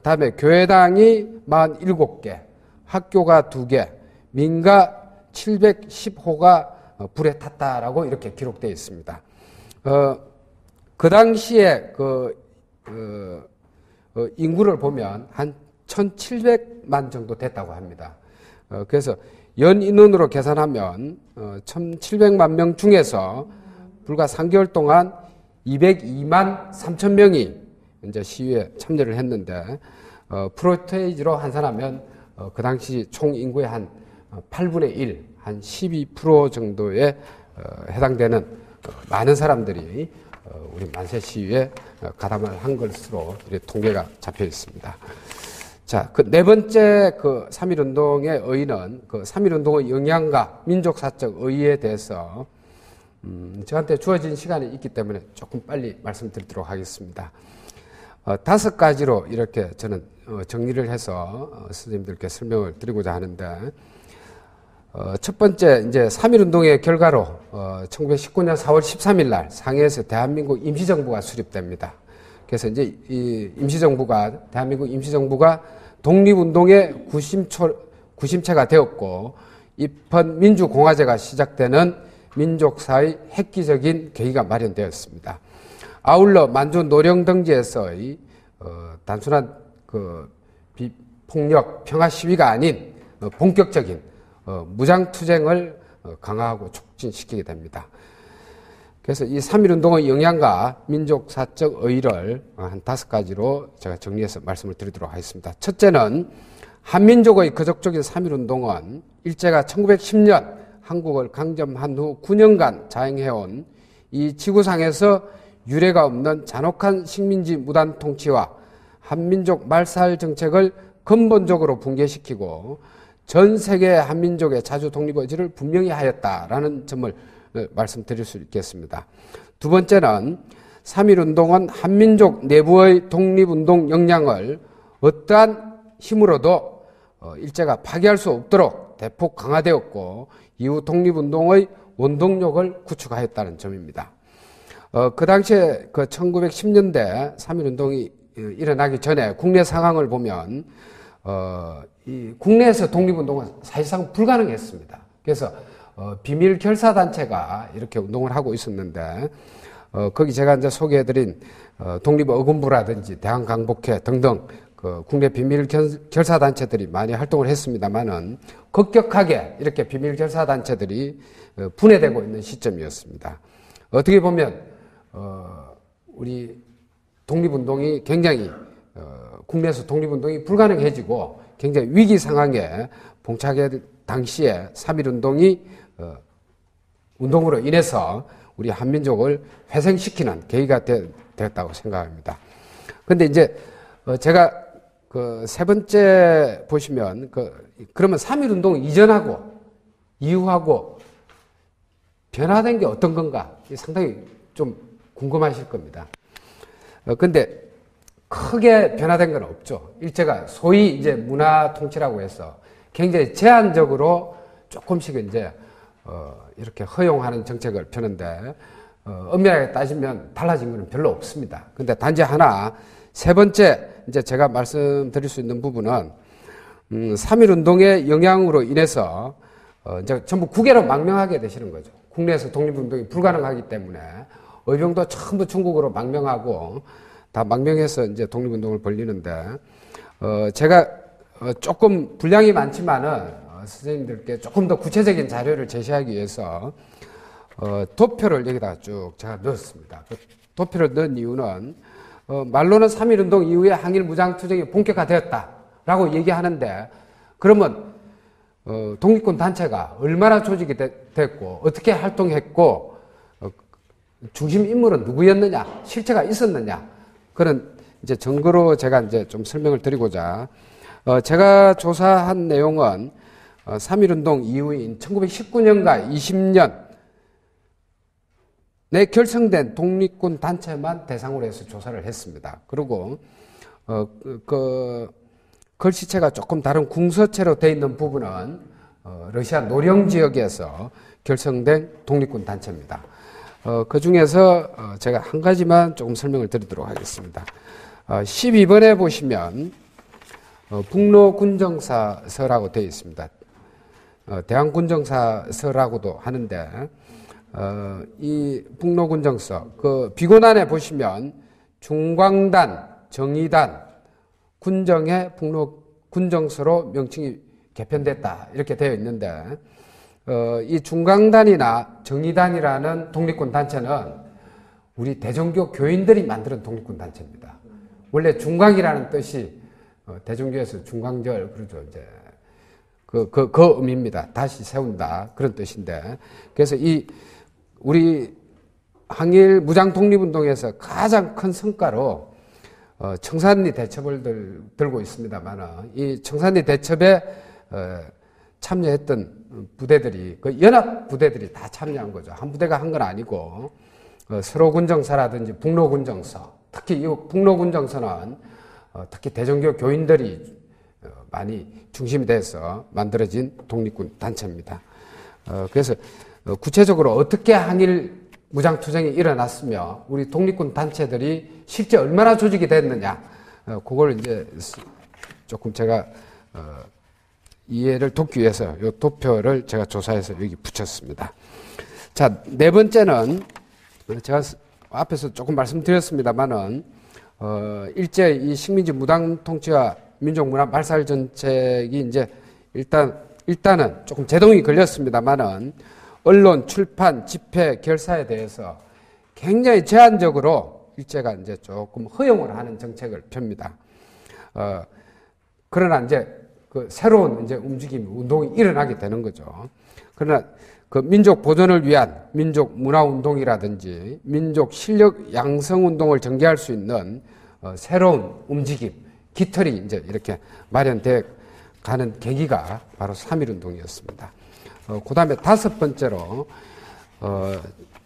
다음에 교회당이 47개, 학교가 2개, 민가 710호가 불에 탔다라고 이렇게 기록되어 있습니다. 그 당시에 인구를 보면 한 1,700만 정도 됐다고 합니다. 그래서 연 인원으로 계산하면 1,700만 명 중에서 불과 3개월 동안 202만 3천 명이 이제 시위에 참여를 했는데 프로테이지로 환산하면 그 당시 총 인구의 한 8분의 1, 한 12% 정도에 해당되는 많은 사람들이 우리 만세 시위에 가담을 한 것으로 통계가 잡혀 있습니다. 자, 그 네 번째 그 3.1 운동의 의의는 그 3.1 운동의 영향과 민족사적 의의에 대해서 저한테 주어진 시간이 있기 때문에 조금 빨리 말씀드리도록 하겠습니다. 5가지로 이렇게 저는 정리를 해서 선생님들께 설명을 드리고자 하는데, 첫 번째, 이제 3.1 운동의 결과로 1919년 4월 13일 날 상해에서 대한민국 임시정부가 수립됩니다. 그래서 이제 이 대한민국 임시정부가 독립운동의 구심체가 되었고, 입헌 민주공화제가 시작되는 민족사의 획기적인 계기가 마련되었습니다. 아울러 만주 노령등지에서의 단순한 그 비폭력 평화 시위가 아닌 본격적인 무장투쟁을 강화하고 촉진시키게 됩니다. 그래서 이 3.1운동의 영향과 민족사적 의의를 한 5가지로 제가 정리해서 말씀을 드리도록 하겠습니다. 첫째는 한민족의 거적적인 3.1운동은 일제가 1910년 한국을 강점한 후 9년간 자행해온 이 지구상에서 유례가 없는 잔혹한 식민지 무단 통치와 한민족 말살 정책을 근본적으로 붕괴시키고 전 세계 한민족의 자주 독립 의지를 분명히 하였다라는 점을 말씀드릴 수 있겠습니다. 두 번째는 3.1운동은 한민족 내부의 독립운동 역량을 어떠한 힘으로도 일제가 파괴할 수 없도록 대폭 강화되었고 이후 독립운동의 원동력을 구축하였다는 점입니다. 그 당시에 그 1910년대 3.1운동이 일어나기 전에 국내 상황을 보면 이 국내에서 독립운동은 사실상 불가능했습니다. 그래서 비밀 결사단체가 이렇게 운동을 하고 있었는데 거기 제가 이제 소개해드린 독립어군부라든지 대한강복회 등등 그 국내 비밀 결사단체들이 많이 활동을 했습니다만은 급격하게 이렇게 비밀 결사단체들이 분해되고 있는 시점이었습니다. 어떻게 보면 우리 독립운동이 굉장히 국내에서 독립운동이 불가능해지고 굉장히 위기 상황에 봉착할 당시에 3.1운동이 운동으로 인해서 우리 한민족을 회생시키는 계기가 되었다고 생각합니다. 근데 이제 제가 그 세 번째 보시면 그러면 3.1운동 이전하고 이후하고 변화된 게 어떤 건가 상당히 좀 궁금하실 겁니다. 근데 크게 변화된 건 없죠. 일제가 소위 이제 문화 통치라고 해서 굉장히 제한적으로 조금씩 이제 이렇게 허용하는 정책을 펴는데 엄밀하게 따지면 달라진 것은 별로 없습니다. 근데 단지 하나 세 번째 이제 제가 말씀드릴 수 있는 부분은 3.1운동의 영향으로 인해서 이제 전부 국외로 망명하게 되시는 거죠. 국내에서 독립운동이 불가능하기 때문에 의병도 전부 중국으로 망명하고 다 망명해서 이제 독립운동을 벌리는데 제가 조금 분량이 많지만은 선생님들께 조금 더 구체적인 자료를 제시하기 위해서 도표를 여기다가 쭉 제가 넣었습니다. 그 도표를 넣은 이유는 말로는 3.1운동 이후에 항일 무장투쟁이 본격화되었다라고 얘기하는데 그러면 독립군 단체가 얼마나 조직이 됐고 어떻게 활동했고 중심 인물은 누구였느냐 실체가 있었느냐 그런 이제 증거로 제가 이제 좀 설명을 드리고자 제가 조사한 내용은 3.1운동 이후인 1919년과 20년 내 결성된 독립군 단체만 대상으로 해서 조사를 했습니다. 그리고 그 글씨체가 조금 다른 궁서체로 되어 있는 부분은 러시아 노령 지역에서 결성된 독립군 단체입니다. 그 중에서 제가 한 가지만 조금 설명을 드리도록 하겠습니다. 12번에 보시면 북로군정사서라고 되어 있습니다. 대한군정사서라고도 하는데 이 북로군정서 그 비고난에 보시면 중광단, 정의단, 군정의 북로군정서로 명칭이 개편됐다 이렇게 되어 있는데 이 중광단이나 정의단이라는 독립군 단체는 우리 대종교 교인들이 만드는 독립군 단체입니다. 원래 중광이라는 뜻이 대종교에서 중광절 그러죠 이제 그 의미입니다. 다시 세운다 그런 뜻인데 그래서 이 우리 항일 무장 독립운동에서 가장 큰 성과로 청산리 대첩을 들고 있습니다만 이 청산리 대첩에 참여했던 부대들이 그 연합 부대들이 다 참여한 거죠. 한 부대가 한 건 아니고 서로군정사라든지 북로군정서 특히 이 북로군정서는 특히 대종교 교인들이 많이 중심이 돼서 만들어진 독립군 단체입니다. 그래서 구체적으로 어떻게 항일 무장투쟁이 일어났으며 우리 독립군 단체들이 실제 얼마나 조직이 됐느냐 그걸 이제 조금 제가 이해를 돕기 위해서 이 도표를 제가 조사해서 여기 붙였습니다. 자, 네 번째는 제가 앞에서 조금 말씀드렸습니다만은 일제 이 식민지 무당 통치와 민족 문화 말살 정책이 이제 일단은 조금 제동이 걸렸습니다만은 언론, 출판, 집회, 결사에 대해서 굉장히 제한적으로 일제가 이제 조금 허용을 하는 정책을 펴니다. 그러나 이제 그 새로운 이제 움직임, 운동이 일어나게 되는 거죠. 그러나 그 민족 보존을 위한 민족 문화 운동이라든지 민족 실력 양성 운동을 전개할 수 있는 새로운 움직임, 깃털이 이제 이렇게 마련돼 가는 계기가 바로 3.1 운동이었습니다. 그 다음에 다섯 번째로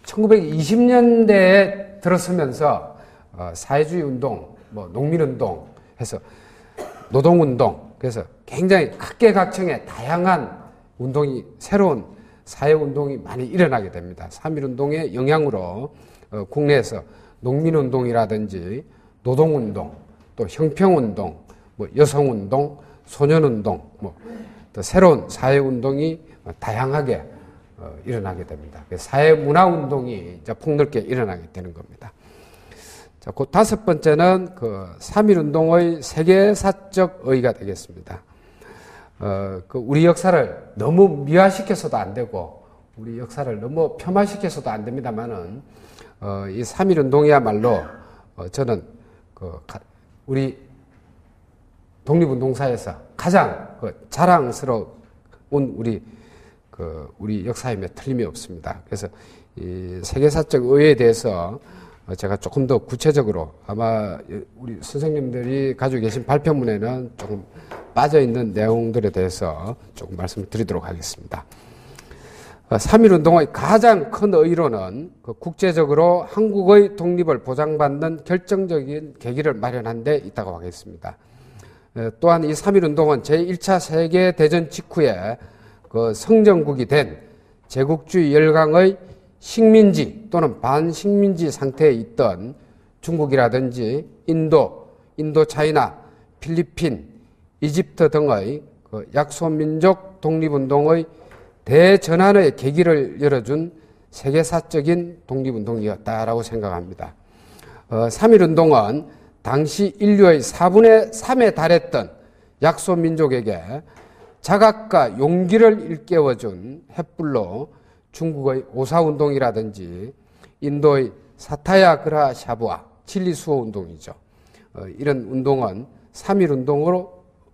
1920년대에 들어서면서 사회주의 운동, 뭐 농민 운동 해서 노동 운동, 그래서 굉장히 각계각층의 다양한 운동이, 새로운 사회 운동이 많이 일어나게 됩니다. 3.1 운동의 영향으로 국내에서 농민 운동이라든지 노동 운동, 또 형평 운동, 뭐 여성 운동, 소년 운동, 뭐 또 새로운 사회 운동이 다양하게 일어나게 됩니다. 사회 문화 운동이 이제 폭넓게 일어나게 되는 겁니다. 자, 그 다섯 번째는 그 3.1 운동의 세계사적 의의가 되겠습니다. 그 우리 역사를 너무 미화시켜서도 안 되고, 우리 역사를 너무 폄하시켜서도 안 됩니다만은, 이 3.1 운동이야말로, 저는 우리 독립운동사에서 가장 자랑스러운 우리 역사임에 틀림이 없습니다. 그래서 이 세계사적 의의에 대해서 제가 조금 더 구체적으로, 아마 우리 선생님들이 가지고 계신 발표문에는 조금 빠져있는 내용들에 대해서 조금 말씀을 드리도록 하겠습니다. 3.1 운동의 가장 큰 의의로는 국제적으로 한국의 독립을 보장받는 결정적인 계기를 마련한 데 있다고 하겠습니다. 또한 이 3.1 운동은 제1차 세계대전 직후에 그 성전국이 된 제국주의 열강의 식민지 또는 반식민지 상태에 있던 중국이라든지 인도차이나, 필리핀, 이집트 등의 그 약소민족 독립운동의 대전환의 계기를 열어준 세계사적인 독립운동이었다라고 생각합니다. 3.1 운동은 당시 인류의 4분의 3에 달했던 약소민족에게 자각과 용기를 일깨워준 횃불로 중국의 오사운동이라든지 인도의 사타야그라 샤브와 칠리 수호 운동이죠. 이런 운동은 3.1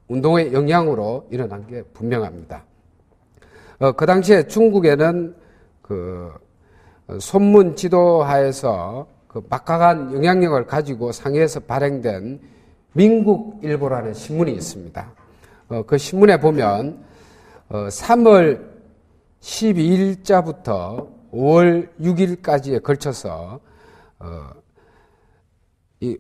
운동의 영향으로 일어난 게 분명합니다. 그 당시에 중국에는 그 손문 지도하에서 그 막강한 영향력을 가지고 상해에서 발행된 민국일보라는 신문이 있습니다. 그 신문에 보면 3월 12일자부터 5월 6일까지에 걸쳐서 이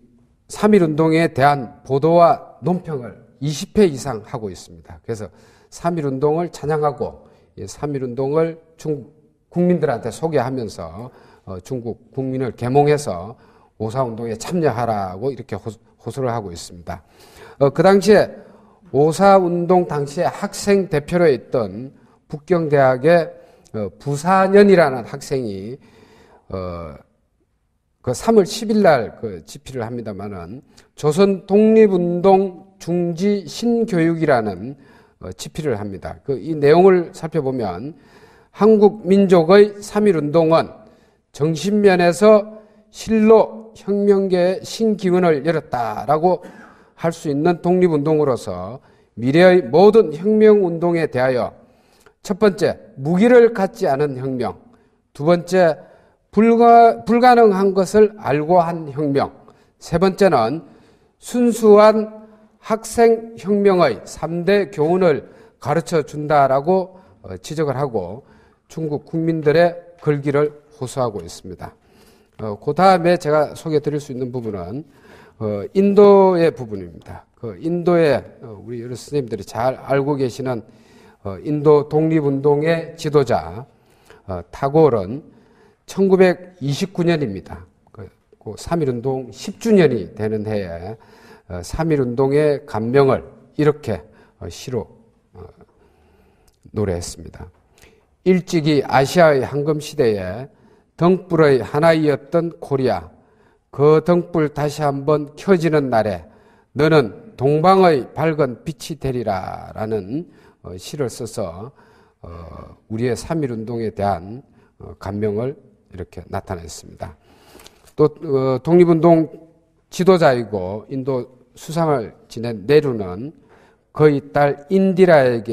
3.1 운동에 대한 보도와 논평을 20회 이상 하고 있습니다. 그래서 3.1 운동을 찬양하고 3.1 운동을 중국 국민들한테 소개하면서 중국 국민을 계몽해서 오사운동에 참여하라고 이렇게 호소를 하고 있습니다. 그 당시에 오사운동 당시에 학생 대표로 있던 북경대학의 부사년이라는 학생이 그 3월 10일 날 그 집필을 합니다만은 조선 독립운동 중지 신교육이라는 집필을 합니다. 이 내용을 살펴보면 한국 민족의 3.1 운동은 정신면에서 실로 혁명계의 신기운을 열었다라고 할 수 있는 독립운동으로서 미래의 모든 혁명운동에 대하여 첫 번째, 무기를 갖지 않은 혁명, 두 번째, 불가능한 것을 알고 한 혁명, 세 번째는 순수한 학생혁명의 3대 교훈을 가르쳐 준다라고 지적을 하고 중국 국민들의 걸기를 호소하고 있습니다. 그 다음에 제가 소개해 드릴 수 있는 부분은 인도의 부분입니다. 인도의 우리 여러 선생님들이 잘 알고 계시는 인도 독립운동의 지도자 타고르는 1929년입니다. 3.1 운동 10주년이 되는 해에 3.1 운동의 감명을 이렇게 시로 노래했습니다. 일찍이 아시아의 황금시대에 등불의 하나이었던 코리아, 그 등불 다시 한번 켜지는 날에 너는 동방의 밝은 빛이 되리라 라는 시를 써서 우리의 3.1 운동에 대한 감명을 이렇게 나타냈습니다. 또 독립운동 지도자이고 인도 수상을 지낸 네루는 그의 딸 인디라를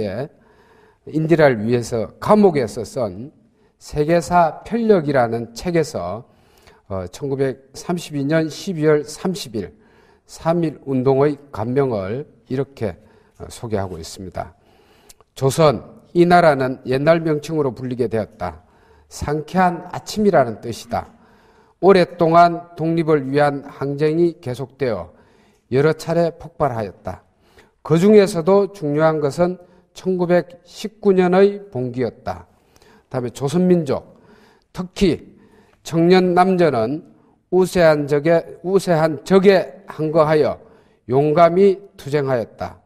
위해서 감옥에서 쓴 세계사 편력이라는 책에서 1932년 12월 30일 3.1 운동의 감명을 이렇게 소개하고 있습니다. 조선, 이 나라는 옛날 명칭으로 불리게 되었다. 상쾌한 아침이라는 뜻이다. 오랫동안 독립을 위한 항쟁이 계속되어 여러 차례 폭발하였다. 그 중에서도 중요한 것은 1919년의 봉기였다. 다음에 조선민족, 특히 청년 남자는 우세한 적에 항거하여 용감히 투쟁하였다.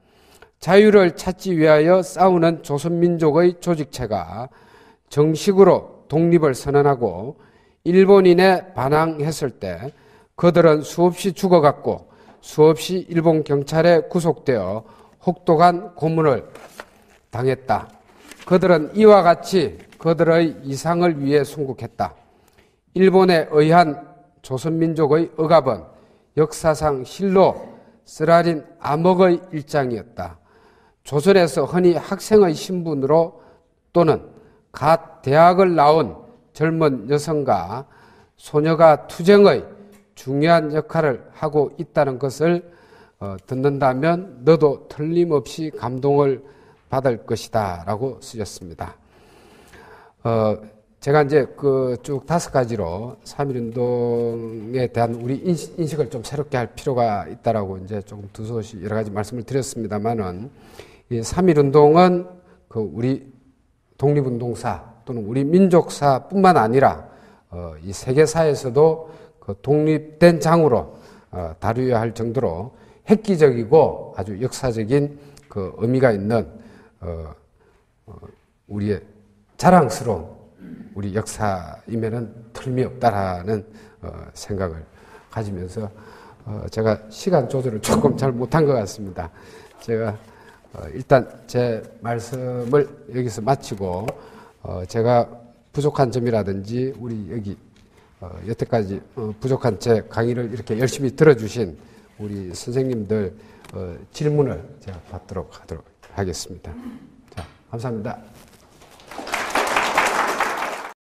자유를 찾기 위하여 싸우는 조선민족의 조직체가 정식으로 독립을 선언하고 일본인에 반항했을 때 그들은 수없이 죽어갔고 수없이 일본 경찰에 구속되어 혹독한 고문을 당했다. 그들은 이와 같이 그들의 이상을 위해 순국했다. 일본에 의한 조선민족의 억압은 역사상 실로 쓰라린 암흑의 일장이었다. 조선에서 흔히 학생의 신분으로 또는 갓 대학을 나온 젊은 여성과 소녀가 투쟁의 중요한 역할을 하고 있다는 것을 듣는다면 너도 틀림없이 감동을 받을 것이다 라고 쓰셨습니다. 제가 이제 쭉 5가지로 3.1운동에 대한 우리 인식을 좀 새롭게 할 필요가 있다라고 이제 조금 두서없이 여러 가지 말씀을 드렸습니다만은 이 3.1운동은 우리 독립운동사 또는 우리 민족사뿐만 아니라 이 세계사에서도 독립된 장으로 다루어야 할 정도로 획기적이고 아주 역사적인 의미가 있는 우리의 자랑스러운 우리 역사임에는 틀림이 없다라는 생각을 가지면서 제가 시간 조절을 조금 잘 못한 것 같습니다. 제가 일단 제 말씀을 여기서 마치고 제가 부족한 점이라든지 우리 여기 여태까지 부족한 제 강의를 이렇게 열심히 들어주신 우리 선생님들 질문을 제가 받도록 하겠습니다. 자, 감사합니다.